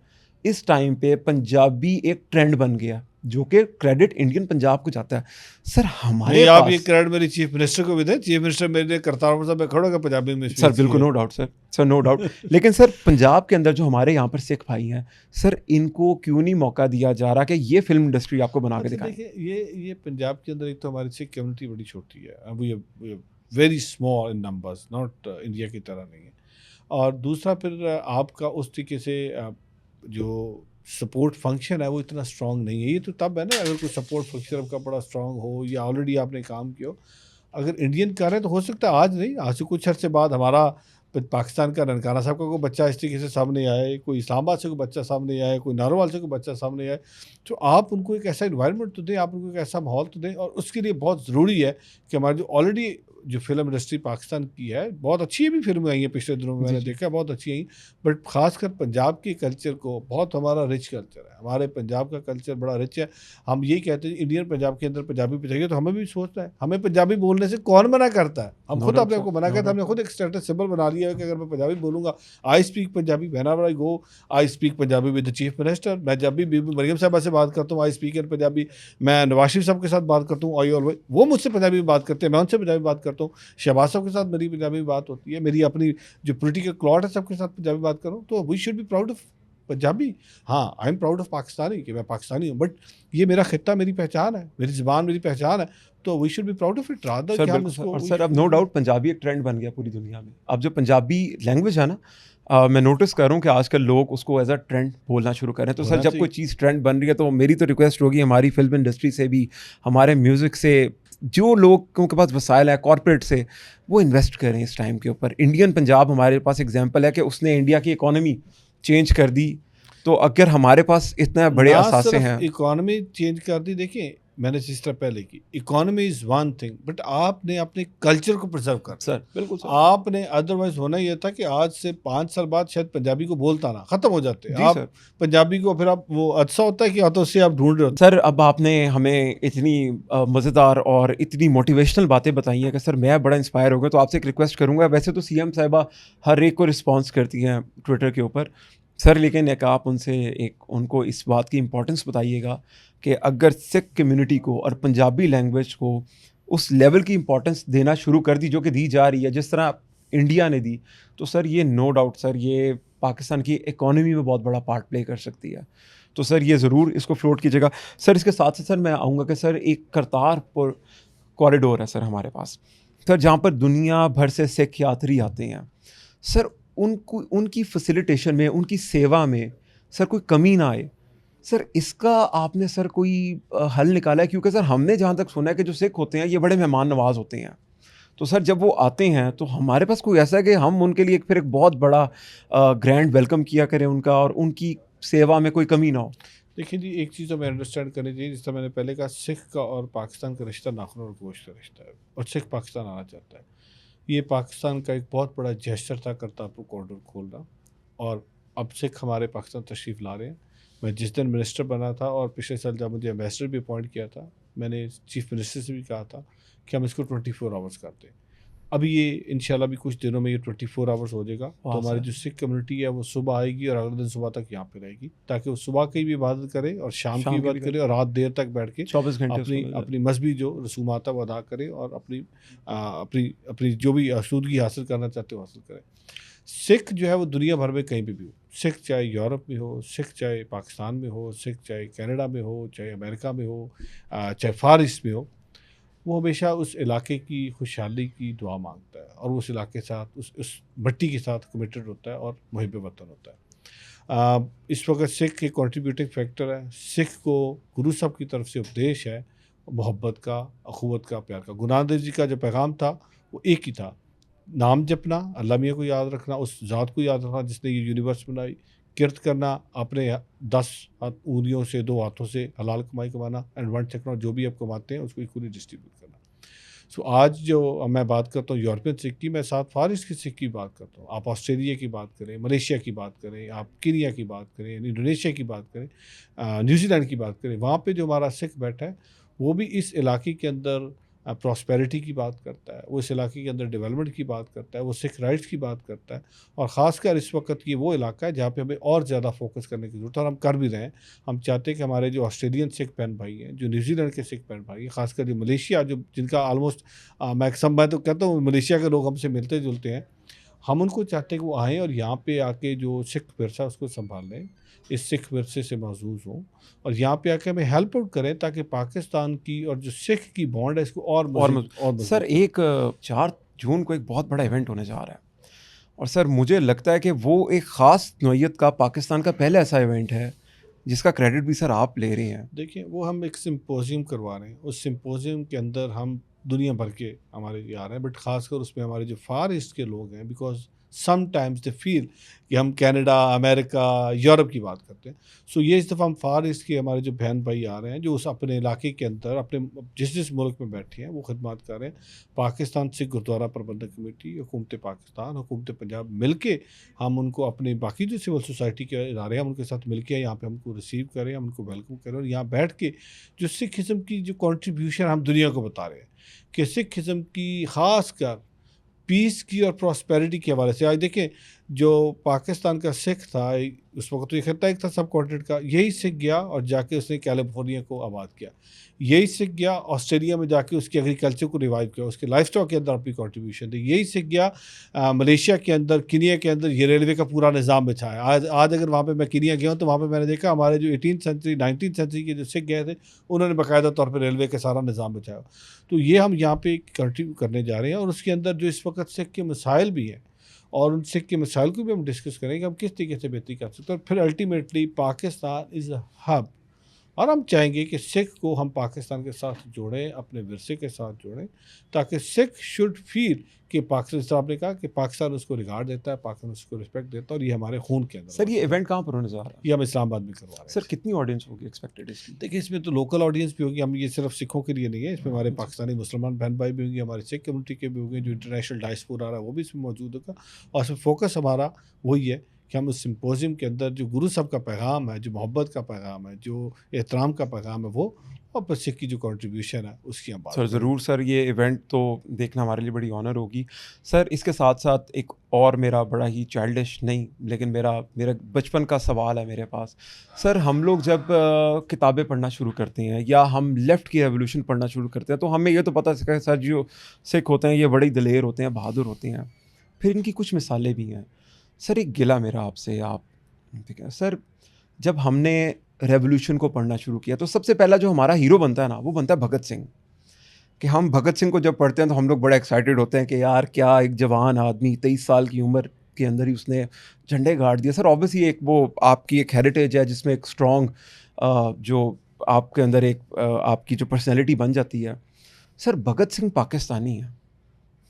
इस टाइम पे पंजाबी एक ट्रेंड बन गया, जो कि क्रेडिट इंडियन पंजाब को जाता है सर। हमारे पास आप ये क्रेडिट मेरी चीफ मिनिस्टर को भी दें। चीफ मिनिस्टर मेरे करतारपुर साहब में खड़ा होकर पंजाबी में सर, बिल्कुल no doubt sir no doubt. लेकिन सर पंजाब के अंदर जो हमारे यहाँ पर सिख भाई हैं सर, इनको क्यों नहीं मौका दिया जा रहा कि ये फिल्म इंडस्ट्री आपको बना के दिखाएं? देखिए ये पंजाब के अंदर एक तो हमारी सिख कम्युनिटी बड़ी छोटी है, अब ये very small in numbers, not India की तरह नहीं है। और दूसरा फिर आपका उस तरीके से जो सपोर्ट फंक्शन है वो इतना स्ट्रांग नहीं है। ये तो तब है ना अगर कोई सपोर्ट फंक्शन आपका बड़ा स्ट्रांग हो या ऑलरेडी आपने काम किया हो। अगर इंडियन कर रहे हैं तो हो सकता है आज नहीं, आज से कुछ अर्से बाद हमारा पाकिस्तान का ननकाना साहब का कोई बच्चा इस तरीके से सामने आए, कोई इस्लामाबाद से कोई बच्चा सामने आए, कोई नारोवाल से कोई बच्चा सामने आए, तो आप उनको एक ऐसा इन्वायरमेंट तो दें, आप उनको एक ऐसा माहौल तो दें। और उसके लिए बहुत ज़रूरी है कि हमारे जो ऑलरेडी जो फिल्म इंडस्ट्री पाकिस्तान की है, बहुत अच्छी भी फिल्में आई हैं पिछले दिनों में, मैंने देखा बहुत अच्छी आई, बट खासकर पंजाब के कल्चर को, बहुत हमारा रिच कल्चर है, हमारे पंजाब का कल्चर बड़ा रिच है। हम यही कहते हैं इंडियन पंजाब के अंदर पंजाबी पे चाहिए, तो हमें भी सोचना है, हमें पंजाबी बोलने से कौन मना करता है? हम खुद अपने को मना करते हैं, हमने खुद एक स्टेटस सिंबल बना लिया है कि अगर मैं पंजाबी बोलूँगा, I speak Punjabi, whenever I go, I speak Punjabi with the chief minister. मैं जब भी बीबी मरियम साहबा से बात करता हूँ, आई स्पीक इन पंजाबी। मैं नवाज शरीफ साहब के साथ बात करता हूँ, आई ऑलवेज, वो मुझसे पंजाबी में बात करते हैं, मैं उनसे पंजाबी बात करता हूँ। शहबाज साहब के साथ मेरी पंजाबी में बात होती है, मेरी अपनी जो पॉलिटिकल क्लॉट है सबके साथ पंजाबी बात करूँ, तो we should be proud of Punjabi. हाँ, I am proud of Pakistani कि मैं पाकिस्तानी हूँ, बट ये मेरा खित्ता मेरी पहचान है, मेरी ज़बान मेरी पहचान है, तो we should be proud of it rather sir कि हम बिल्कुल सर। इसको और सर अब नो डाउट पंजाबी एक ट्रेंड बन गया पूरी दुनिया में। अब जो पंजाबी लैंग्वेज है ना, मैं नोटिस कर रहा हूँ कि आजकल लोग उसको एज अ ट्रेंड बोलना शुरू कर रहे हैं। तो सर होना जब कोई चाहिए। चीज़ ट्रेंड बन रही है तो मेरी तो रिक्वेस्ट होगी हमारी फिल्म इंडस्ट्री से भी, हमारे म्यूज़िक से, जो लोगों के पास वसाइल है कॉर्पोरेट से, वो इन्वेस्ट करें इस टाइम के ऊपर। इंडियन पंजाब हमारे पास एग्जाम्पल है कि उसने इंडिया की इकोनॉमी चेंज कर दी। तो अगर हमारे पास इतने बड़े ना असासे सिर्फ हैं। इकोनॉमी चेंज कर दी, देखिए मैंने जिस तरह पहले की, economy is one thing, but आपने अपने कल्चर को प्रिजर्व करना सर बिल्कुल सर। आपने, अदरवाइज होना यह था कि आज से 5 साल बाद शायद पंजाबी को बोलता ना, खत्म हो जाते जी आप सर। पंजाबी को, फिर आप वो अच्छा होता है कि हाथों से आप ढूंढ रहे होते सर अब आपने हमें इतनी मज़ेदार और इतनी मोटिवेशनल बातें बताई हैं कि सर मैं बड़ा इंस्पायर हो गया। तो आपसे एक रिक्वेस्ट करूंगा, वैसे तो सीएम साहिबा हर एक को रिस्पॉन्स करती हैं ट्विटर के ऊपर सर, लेकिन एक आप उनसे एक उनको इस बात की इम्पोर्टेंस बताइएगा कि अगर सिख कम्युनिटी को और पंजाबी लैंग्वेज को उस लेवल की इम्पोर्टेंस देना शुरू कर दी जो कि दी जा रही है, जिस तरह इंडिया ने दी, तो सर ये नो डाउट सर ये पाकिस्तान की इकोनॉमी में बहुत बड़ा पार्ट प्ले कर सकती है। तो सर ये ज़रूर इसको फ्लोट कीजिएगा। सर इसके साथ साथ सर मैं आऊँगा कि सर एक करतारपुर कॉरिडोर है सर हमारे पास, सर जहाँ पर दुनिया भर से सिख यात्री आते हैं सर, उनको उनकी फैसिलिटेशन में, उनकी सेवा में सर कोई कमी ना आए। सर इसका आपने सर कोई हल निकाला है? क्योंकि सर हमने जहाँ तक सुना है कि जो सिख होते हैं ये बड़े मेहमान नवाज होते हैं, तो सर जब वो आते हैं तो हमारे पास कोई ऐसा है कि हम उनके लिए फिर एक बहुत बड़ा ग्रैंड वेलकम किया करें उनका, और उनकी सेवा में कोई कमी ना हो। देखिए जी, एक चीज़ तो मैं अंडरस्टैंड करनी चाहिए, जिस तरह मैंने पहले कहा, सिख का और पाकिस्तान का रिश्ता नाखून और गोश्त का रिश्ता है, और सिख पाकिस्तान आना चाहता है। ये पाकिस्तान का एक बहुत बड़ा जेस्चर था करतारपुर कॉरिडोर खोलना, और अब सिख हमारे पाकिस्तान तशरीफ़ ला रहे हैं। मैं जिस दिन मिनिस्टर बना था और पिछले साल जब मुझे एम्बेसडर भी अपॉइंट किया था, मैंने चीफ मिनिस्टर से भी कहा था कि हम इसको 24 आवर्स करते हैं। अभी ये इंशाल्लाह भी कुछ दिनों में ये 24 आवर्स हो जाएगा, तो हमारी जो सिख कम्युनिटी है वो सुबह आएगी और अगले दिन सुबह तक यहाँ पे रहेगी, ताकि वो सुबह की भी इबादत करे और शाम की इबादत करे और रात देर तक बैठ के 24 घंटे अपनी अपनी मजहबी जो रसूमात है वो अदा करे, और अपनी अपनी अपनी जो भी आसूदगी हासिल करना चाहते हो हासिल करें। सिख जो है वो दुनिया भर में कहीं भी हो, सिख चाहे यूरोप में हो, सिख चाहे पाकिस्तान में हो, सिख चाहे कनाडा में हो, चाहे अमेरिका में हो, चाहे फार ईस्ट में हो, वो हमेशा उस इलाके की खुशहाली की दुआ मांगता है, और उस इलाके के साथ उस मिट्टी के साथ कमिटेड होता है और मुहिब वतन होता है। इस वक्त सिख एक कंट्रीब्यूटिंग फैक्टर है। सिख को गुरु साहब की तरफ से उपदेश है मोहब्बत का, अखुवत का, प्यार का। गुरु नानक देव जी का जो पैगाम था वो एक ही था, नाम जपना, अल्लाह मियाँ को याद रखना, उस ज़ात को याद रखना जिसने ये यूनिवर्स बनाई, किरत करना, अपने 10 उंगलियों से 2 हाथों से हलाल कमाई कमाना, एंड वन चकना, जो भी आप कमाते हैं उसको इक्वली डिस्ट्रीब्यूट करना। सो आज जो मैं बात करता हूँ यूरोपियन सिख की, मैं साथ फार ईस्ट की सिख की बात करता हूँ। आप ऑस्ट्रेलिया की बात करें, मलेशिया की बात करें, आप कीनिया की बात करें, इंडोनेशिया की बात करें, न्यूजीलैंड की बात करें, वहाँ पे जो हमारा सिख बैठा है वो भी इस इलाके के अंदर प्रॉस्पेरिटी की बात करता है, वो इस इलाके के अंदर डेवलपमेंट की बात करता है, वो सिख राइट्स की बात करता है। और ख़ासकर इस वक्त ये वो इलाका है जहाँ पे हमें और ज़्यादा फोकस करने की ज़रूरत है, और हम कर भी रहे हैं। हम चाहते हैं कि हमारे जो ऑस्ट्रेलियन सिख बहन भाई हैं, जो न्यूजीलैंड के सिख बहन भाई हैं, ख़ासकर जो मलेशिया, जो जिनका आलमोस्ट मैं तो कहता हूँ मलेशिया के लोग हमसे मिलते जुलते हैं, हम उनको चाहते हैं कि वो आएँ और यहाँ पे आके जो सिख विरसा उसको संभाल लें, इस सिख विरसे से महजूज हों, और यहाँ पे आके हमें हेल्प आउट करें, ताकि पाकिस्तान की और जो सिख की बॉन्ड है इसको और मज़ीद सर एक 4 जून को एक बहुत बड़ा इवेंट होने जा रहा है, और सर मुझे लगता है कि वो एक ख़ास नौइयत का पाकिस्तान का पहला ऐसा इवेंट है जिसका क्रेडिट भी सर आप ले रहे हैं। देखिए, वो हम एक सिम्पोजियम करवा रहे हैं, उस सिम्पोजियम के अंदर हम दुनिया भर के हमारे ये आ रहे हैं, बट खासकर उसमें हमारे जो फार ईस्ट के लोग हैं, बिकॉज समटाइम्स दे फील कि हम कनाडा, अमेरिका, यूरोप की बात करते हैं। सो ये इस दफ़ा हम फार ईस्ट के हमारे जो बहन भाई आ रहे हैं, जो उस अपने इलाके के अंदर अपने जिस मुल्क में बैठे हैं वो खिदमत कर रहे हैं। पाकिस्तान सिख गुरुद्वारा प्रबंधक कमेटी, हुकूमत पाकिस्तान, हुकूमत पंजाब मिल के हम उनको अपने बाकी जो सिविल सोसाइटी के इदारे हैं उनके साथ मिल के यहाँ पे हमको रिसीव करें, हम उनको वेलकम करें और यहाँ बैठ के जो सिखिज़म की जो कंट्रीब्यूशन हम दुनिया को बता रहे हैं कि सिखिज़म की ख़ास कर पीस की और प्रॉस्पेरिटी के हवाले से। आज देखें, जो पाकिस्तान का सिख था उस वक्त तो ये खत्ता एक था सब कॉन्टिनेंट का, यही सिख गया और जाके उसने कैलिफोर्निया को आबाद किया, यही सिख गया ऑस्ट्रेलिया में जाके उसकी एग्रीकल्चर को रिवाइव किया, उसके लाइफ स्टॉक के अंदर अपनी कंट्रीब्यूशन दी, यही सिख गया मलेशिया के अंदर, किनिया के अंदर ये रेलवे का पूरा निज़ाम बिछाया। आज अगर वहाँ पे मैं किनिया गया हूँ तो वहाँ पे मैंने देखा हमारे जो 18th सेंचुरी 19th सेंचुरी के जो सिख गए थे उन्होंने बाकायदा तौर पर रेलवे का सारा निज़ाम बिछाया। तो ये हम यहाँ पे कंट्रीब्यूट करने जा रहे हैं और उसके अंदर जो इस वक्त सिख के मसाइल भी हैं और उन सिख के मसाइल को भी हम डिस्कस करेंगे, हम किस तरीके से बेहतरी कर सकते हैं। और फिर ultimately Pakistan is a hub और हम चाहेंगे कि सिख को हम पाकिस्तान के साथ जोड़ें, अपने विरसे के साथ जोड़ें, ताकि सिख शुड फील कि पाकिस्तान, जैसा आपने कहा कि पाकिस्तान उसको रिगार्ड देता है, पाकिस्तान उसको रिस्पेक्ट देता है और ये हमारे खून के अंदर। सर ये इवेंट कहाँ पर होने जा रहा है? ये हम इस्लामाबाद में करवा रहे हैं। सर कितनी ऑडियंस होगी एक्सपेक्टेड इसकी? देखिए, इसमें तो लोकल ऑडियंस भी होगी, हम ये सिर्फ सिखों के लिए नहीं है, इसमें हमारे पाकिस्तानी मुसलमान बहन भाई भी होंगे, हमारे सिख कम्युनिटी के भी होंगे, जो इंटरनेशनल डायस्पोरा आ रहा है वो भी इसमें मौजूद होगा। और इसमें फोकस हमारा वही है कि हम उस सिम्पोजियम के अंदर जो गुरु साहब का पैगाम है, जो मोहब्बत का पैगाम है, जो एहतराम का पैगाम है, वो और फिर सिख की जो कंट्रीब्यूशन है उसकी हम बात सर करेंगे। ज़रूर सर, ये इवेंट तो देखना हमारे लिए बड़ी ऑनर होगी। सर इसके साथ साथ एक और मेरा बड़ा ही चाइल्डिश नहीं लेकिन मेरा मेरा बचपन का सवाल है मेरे पास। सर हम लोग जब किताबें पढ़ना शुरू करते हैं या हम लेफ़्ट की रेवोल्यूशन पढ़ना शुरू करते हैं तो हमें ये तो पता है सर जो सिख होते हैं ये बड़े दलेर होते हैं, बहादुर होते हैं। फिर इनकी कुछ मिसालें भी हैं। सर एक गिला मेरा आपसे, आप ठीक है सर, जब हमने रेवोल्यूशन को पढ़ना शुरू किया तो सबसे पहला जो हमारा हीरो बनता है ना वो बनता है भगत सिंह। कि हम भगत सिंह को जब पढ़ते हैं तो हम लोग बड़ा एक्साइटेड होते हैं कि यार क्या एक जवान आदमी 23 साल की उम्र के अंदर ही उसने झंडे गाड़ दिए। सर ऑब्वियसली एक वो आपकी एक हेरिटेज है जिसमें एक स्ट्रॉन्ग जो आपके अंदर एक आपकी जो पर्सनैलिटी बन जाती है। सर भगत सिंह पाकिस्तानी है।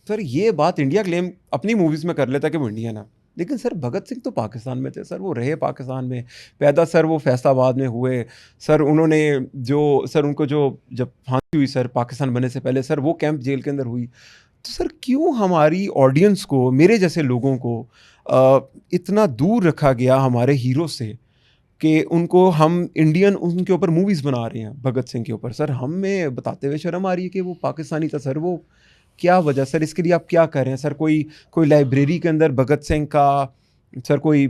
सर ये बात इंडिया क्लेम अपनी मूवीज़ में कर लेता कि वो इंडियन है, लेकिन सर भगत सिंह तो पाकिस्तान में थे। सर वो रहे पाकिस्तान में, पैदा सर वो फैसलाबाद में हुए। सर उन्होंने जो सर उनको जो जब फांसी हुई सर पाकिस्तान बनने से पहले सर वो कैंप जेल के अंदर हुई। तो सर क्यों हमारी ऑडियंस को, मेरे जैसे लोगों को इतना दूर रखा गया हमारे हीरो से कि उनको हम इंडियन उनके ऊपर मूवीज़ बना रहे हैं भगत सिंह के ऊपर। सर हमें बताते हुए शर्म आ रही है कि वो पाकिस्तानी था। सर वो क्या वजह सर, इसके लिए आप क्या कर रहे हैं सर? कोई लाइब्रेरी के अंदर भगत सिंह का सर कोई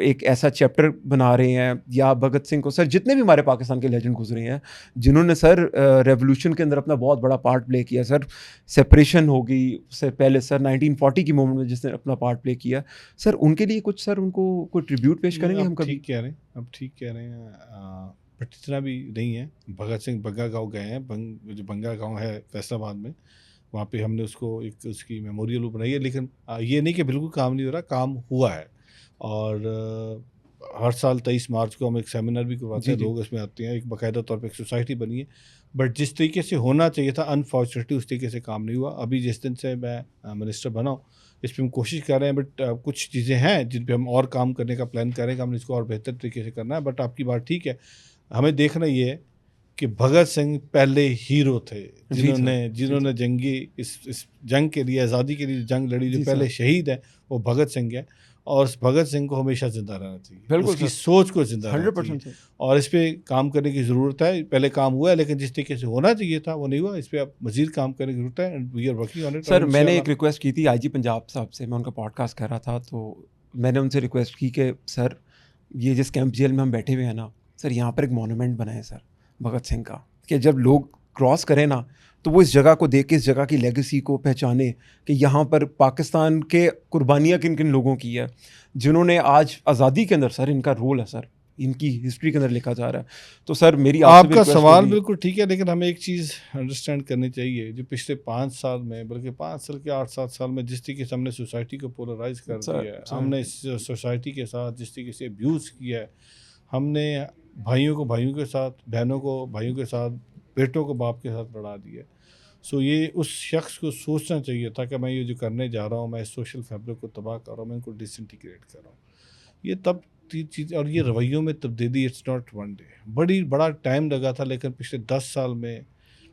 एक ऐसा चैप्टर बना रहे हैं या भगत सिंह को सर जितने भी हमारे पाकिस्तान के लेजेंड गुजरे हैं जिन्होंने सर रेवोल्यूशन के अंदर अपना बहुत बड़ा पार्ट प्ले किया। सर सेपरेशन हो गई से पहले सर 1940 की मूवमेंट में जिसने अपना पार्ट प्ले किया, सर उनके लिए कुछ सर उनको कोई ट्रिब्यूट पेश करेंगे हम कभी? ठीक कह रहे हैं, अब ठीक कह रहे हैं, बट इतना भी नहीं है। भगत सिंह बंगा गाँव गए हैं, जो बंगा गाँव है फैसलाबाद में, वहाँ पे हमने उसको एक उसकी मेमोरियल बनाई है, लेकिन ये नहीं कि बिल्कुल काम नहीं हो रहा, काम हुआ है। और हर साल 23 मार्च को हम एक सेमिनार भी करवाते हैं, लोग इसमें आते हैं, एक बाकायदा तौर पे एक सोसाइटी बनी है। बट जिस तरीके से होना चाहिए था अनफॉर्चुनेटली उस तरीके से काम नहीं हुआ। अभी जिस दिन से मैं मिनिस्टर बना हूँ इस पर हम कोशिश कर रहे हैं, बट कुछ चीज़ें हैं जिन पर हम और काम करने का प्लान कर रहे हैं कि हमने इसको और बेहतर तरीके से करना है। बट आपकी बात ठीक है, हमें देखना ये है कि भगत सिंह पहले हीरो थे जिन्होंने जंगी इस जंग के लिए, आज़ादी के लिए जंग लड़ी। जो पहले शहीद है वो भगत सिंह है और उस भगत सिंह को हमेशा जिंदा रहना चाहिए, उसकी सोच को जिंदा रहना चाहिए और इस पे काम करने की ज़रूरत है। पहले काम हुआ है लेकिन जिस तरीके से होना चाहिए था वो नहीं हुआ। इस पे अब मजीद काम करने की ज़रूरत है and we are working on it. Sir मैंने एक रिक्वेस्ट की थी आईजी पंजाब साहब से, मैं उनका पॉडकास्ट कर रहा था तो मैंने उनसे रिक्वेस्ट की कि सर ये जिस कैंप जेल में हम बैठे हुए हैं ना सर, यहाँ पर एक मोनूमेंट बनाए सर भगत सिंह का, कि जब लोग क्रॉस करें ना तो वो इस जगह को देख के इस जगह की लेगेसी को पहचाने कि यहाँ पर पाकिस्तान के कुर्बानियाँ किन किन लोगों की है जिन्होंने आज आज़ादी के अंदर सर इनका रोल है सर, इनकी हिस्ट्री के अंदर लिखा जा रहा है। तो सर मेरी आपका सवाल बिल्कुल ठीक है, लेकिन हमें एक चीज़ अंडरस्टैंड करनी चाहिए, जो पिछले 5 साल में, बल्कि 5 साल के 8-7 साल में जिस तरीके से हमने सोसाइटी को पोलराइज कर दिया है, हमने इस सोसाइटी के साथ जिस तरीके से अब्यूज़ किया है, हमने भाइयों को भाइयों के साथ, बहनों को भाइयों के साथ, बेटों को बाप के साथ लड़ा दिया है। सो ये उस शख्स को सोचना चाहिए था कि मैं ये जो करने जा रहा हूँ, मैं सोशल फैब्रिक को तबाह कर रहा हूँ, मैं इनको डिसइंटीग्रेट कर रहा हूँ। ये तब चीज़, और ये रवैयों में तब्दीली इट्स नॉट वन डे, बड़ा टाइम लगा था, लेकिन पिछले 10 साल में,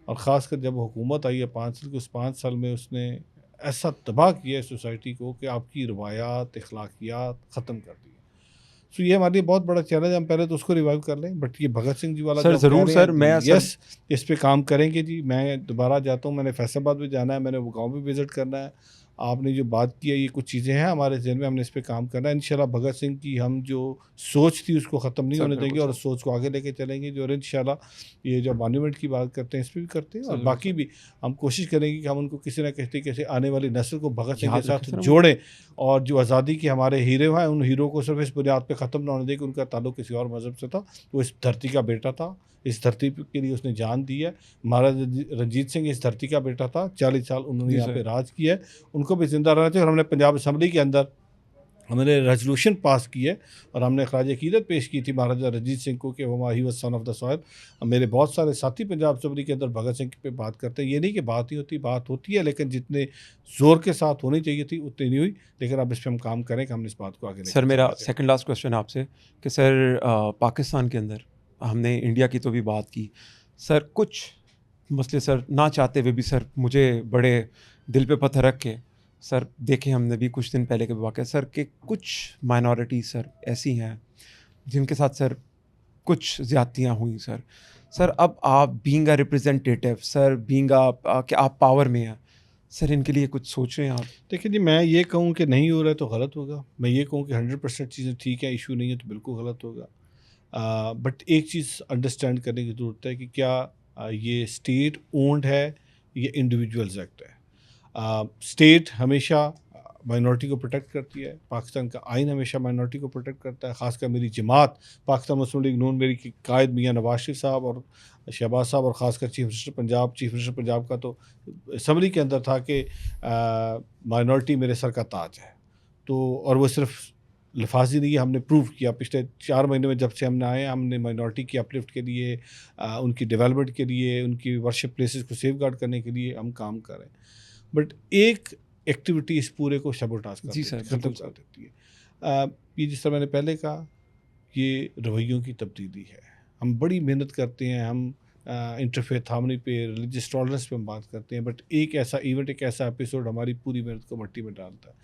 और ख़ासकर जब हुकूमत आई है 5 साल की, उस 5 साल में उसने ऐसा तबाह किया है सोसाइटी को कि आपकी रवायात, अखलाकियात ख़त्म कर दी। सो ये हमारे लिए बहुत बड़ा चैलेंज है। हम पहले तो उसको रिवाइव कर लें, बट ये भगत सिंह जी वाला सर जो आप कह ज़रूर रहे सर, हैं, मैं सर यस, इस पे काम करेंगे जी। मैं दोबारा जाता हूँ, मैंने फैसलाबाद भी जाना है, मैंने वो गाँव भी विज़िट करना है। आपने जो बात की है, ये कुछ चीज़ें हैं हमारे ज़हन में, हमने इस पे काम करना है। इंशाल्लाह भगत सिंह की हम जो सोच थी उसको ख़त्म नहीं सर होने बिल्कुल देंगे, और सर, उस सोच को आगे लेके चलेंगे जी। और इंशाल्लाह ये जो मॉन्यूमेंट की बात करते हैं, इस पे भी करते हैं, सर और ज़रूर बाकी सर। भी हम कोशिश करेंगे कि हम उनको किसी न किसी तरीके से आने वाली नस्ल को भगत सिंह के याद रखें साथ सर हम। जोड़ें, और जो आज़ादी के हमारे हीरो हैं, उन हीरो को सिर्फ इस बुनियाद पे ख़त्म ना होने दें कि उनका ताल्लुक किसी और मज़हब से था। वो इस धरती का बेटा था, इस धरती के लिए उसने जान दी है। महाराजा रंजीत सिंह इस धरती का बेटा था, 40 साल उन्होंने जी यहाँ सर। पे राज किया है, उनको भी ज़िंदा रहना चाहिए। और हमने पंजाब असम्बली के अंदर हमने रेजोल्यूशन पास की है, और हमने खराज अकीदत पेश की थी महाराजा रंजीत सिंह को कि वो he was son of the soil. मेरे बहुत सारे साथी पंजाब असम्बली के अंदर भगत सिंह पे बात करते हैं। ये नहीं कि बात ही होती, बात होती है, लेकिन जितने ज़ोर के साथ होनी चाहिए थी उतनी नहीं हुई। लेकिन अब इस पर हम काम करें कि हम इस बात को आगे सर लेकर मेरा चलते सेकंड लास्ट क्वेश्चन आपसे कि सर पाकिस्तान के अंदर हमने इंडिया की तो भी बात की सर, कुछ मसले सर ना चाहते हुए भी सर मुझे बड़े दिल पे पत्थर रख के सर देखे हमने भी कुछ दिन पहले के वाक़या सर कि कुछ माइनॉरिटी सर ऐसी हैं जिनके साथ सर कुछ ज़्यादतियाँ हुई सर। सर अब आप being a representative sir, being कि आप पावर में हैं सर, इनके लिए कुछ सोच रहे हैं आप? देखिए जी, मैं ये कहूँ कि नहीं हो रहा है तो गलत होगा। मैं ये कहूँ कि 100% चीज़ें ठीक है, इशू नहीं है, तो बिल्कुल गलत होगा। बट एक चीज़ अंडरस्टैंड करने की ज़रूरत है कि क्या ये स्टेट ओन्ड है या इंडिविजुअल्स एक्ट है। स्टेट हमेशा माइनॉरिटी को प्रोटेक्ट करती है, पाकिस्तान का आइन हमेशा माइनॉरिटी को प्रोटेक्ट करता है। ख़ासकर मेरी जमात पाकिस्तान मुस्लिम लीग नून, मेरी कायद मियाँ नवाज शरीफ साहब और शहबाज साहब, और ख़ासकर चीफ मिनिस्टर पंजाब का तो असम्बली के अंदर था कि माइनॉरिटी मेरे सर का ताज है। तो और वो सिर्फ लिफाजी नहीं है, हमने प्रूव किया पिछले 4 महीने में, जब से हमने आए हैं, हमने माइनॉरिटी की अपलिफ्ट के लिए, उनकी डेवलपमेंट के लिए, उनकी वर्शिप प्लेसेस को सेफगार्ड करने के लिए हम काम कर रहे हैं। बट एक एक्टिविटी इस पूरे को सबोटाज कर जी देती सर, है, ख़त्म बिल्कुल कर सर। देती है। ये जिस तरह मैंने पहले कहा, ये रवैयों की तब्दीली है। हम बड़ी मेहनत करते हैं, हम इंटरफेथ हार्मनी पे, रिलीजियस टॉलरेंस पे हम बात करते हैं, बट एक ऐसा इवेंट, एक ऐसा एपिसोड हमारी पूरी मेहनत को मिट्टी में डालता है।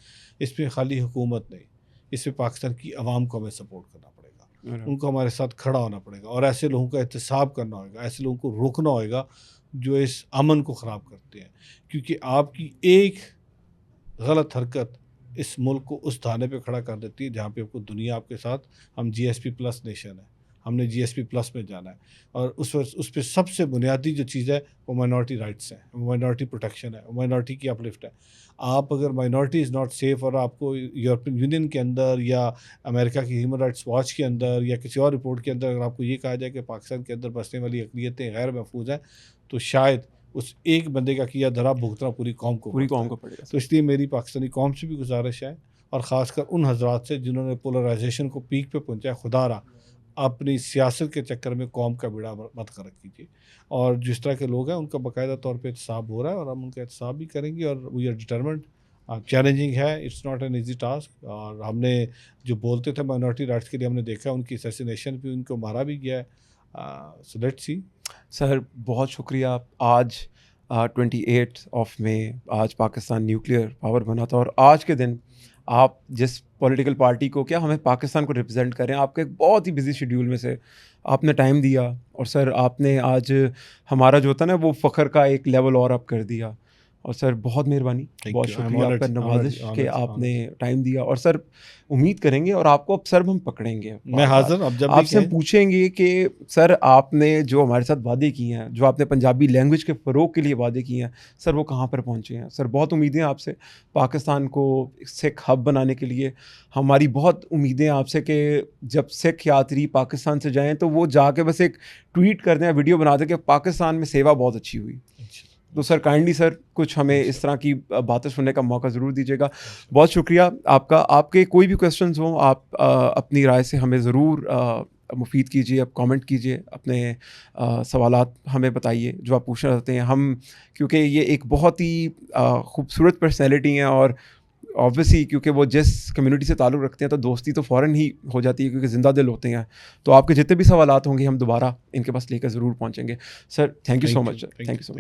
इसमें खाली हुकूमत नहीं, इसमें पाकिस्तान की आवाम को हमें सपोर्ट करना पड़ेगा, उनको हमारे साथ खड़ा होना पड़ेगा, और ऐसे लोगों का एहतसाब करना होगा, ऐसे लोगों को रोकना होगा जो इस अमन को ख़राब करते हैं। क्योंकि आपकी एक गलत हरकत इस मुल्क को उस धाने पे खड़ा कर देती है जहाँ पे आपको दुनिया आपके साथ, हम जीएसपी प्लस नेशन है, हमने जीएसपी प्लस में जाना है, और उस पे सबसे बुनियादी जो चीज़ है वो माइनॉरिटी राइट्स हैं, माइनॉरिटी प्रोटेक्शन है, माइनॉरिटी की अपलिफ्ट है। आप अगर माइनॉरिटी इज़ नॉट सेफ, और आपको यूरोपियन यूनियन के अंदर या अमेरिका की ह्यूमन राइट्स वॉच के अंदर या किसी और रिपोर्ट के अंदर अगर आपको ये कहा जाए कि पाकिस्तान के अंदर बसने वाली अक़लियतें गैर महफूज हैं, तो शायद उस एक बंदे का किया धरा भुगतना पूरी कौम को पूरी पड़ता कौम है। को पड़ेगा तो सर। इसलिए मेरी पाकिस्तानी कौम से भी गुजारिश है, और ख़ासकर उन हजरात से जिन्होंने पोलराइजेशन को पीक पे पहुँचाया, खुदारा अपनी सियासत के चक्कर में कौम का बेड़ा मत गर्क कीजिए। और जिस तरह के लोग हैं उनका बाकायदा तौर पे एहतसाब हो रहा है, और हम उनका एहतसाब भी करेंगे, और वी आर डिटरमिन्ड। चैलेंजिंग है, it's not an easy task. और हमने जो बोलते थे माइनॉरिटी राइट्स के लिए, हमने देखा उनकी असैसिनेशन भी, उनको मारा भी गया है। So let's see. सर बहुत शुक्रिया। आज 28 ऑफ मई आज पाकिस्तान न्यूक्लियर पावर बना था, और आज के दिन आप जिस पॉलिटिकल पार्टी को, क्या हमें पाकिस्तान को रिप्रेजेंट करें, आपके एक बहुत ही बिजी शेड्यूल में से आपने टाइम दिया, और सर आपने आज हमारा जो था ना वो फ़ख्र का एक लेवल और अप कर दिया। और सर बहुत मेहरबानी, बहुत यू, आई एम शुक्रिया आपका, ऑनर्ड, नवाजिश ऑनर्ड, कि ऑनर्ड, आपने ऑनर्ड। टाइम दिया। और सर उम्मीद करेंगे, और आपको अब सर हम पकड़ेंगे मैं बार-बार। हाज़िर, अब जब भी आपसे हम कहें। पूछेंगे कि सर आपने जो हमारे साथ वादे किए हैं, जो आपने पंजाबी लैंग्वेज के फ़रोग़ के लिए वादे किए हैं, सर वो कहाँ पर पहुँचे हैं? सर बहुत उम्मीदें हैं आपसे, पाकिस्तान को सिख हब बनाने के लिए हमारी बहुत उम्मीदें हैं आपसे कि जब सिख यात्री पाकिस्तान से जाएँ तो वो जाके बस एक ट्वीट कर दें या वीडियो बना दें कि पाकिस्तान में सेवा बहुत अच्छी हुई। तो सर काइंडली सर कुछ हमें इस तरह की बातें सुनने का मौका ज़रूर दीजिएगा। बहुत शुक्रिया आपका। आपके कोई भी क्वेश्चंस हों, आप अपनी राय से हमें ज़रूर मुफीद कीजिए, आप कमेंट कीजिए, अपने सवालात हमें बताइए जो आप पूछना चाहते हैं। हम क्योंकि ये एक बहुत ही खूबसूरत पर्सनैलिटी हैं और ऑब्वियसली क्योंकि वो जिस कम्युनिटी से ताल्लुक़ रखते हैं तो दोस्ती तो फ़ौरन ही हो जाती है क्योंकि ज़िंदा दिल होते हैं। तो आपके जितने भी सवालात होंगे हम दोबारा इनके पास लेकर ज़रूर पहुँचेंगे। Sir thank you so much, thank you so much.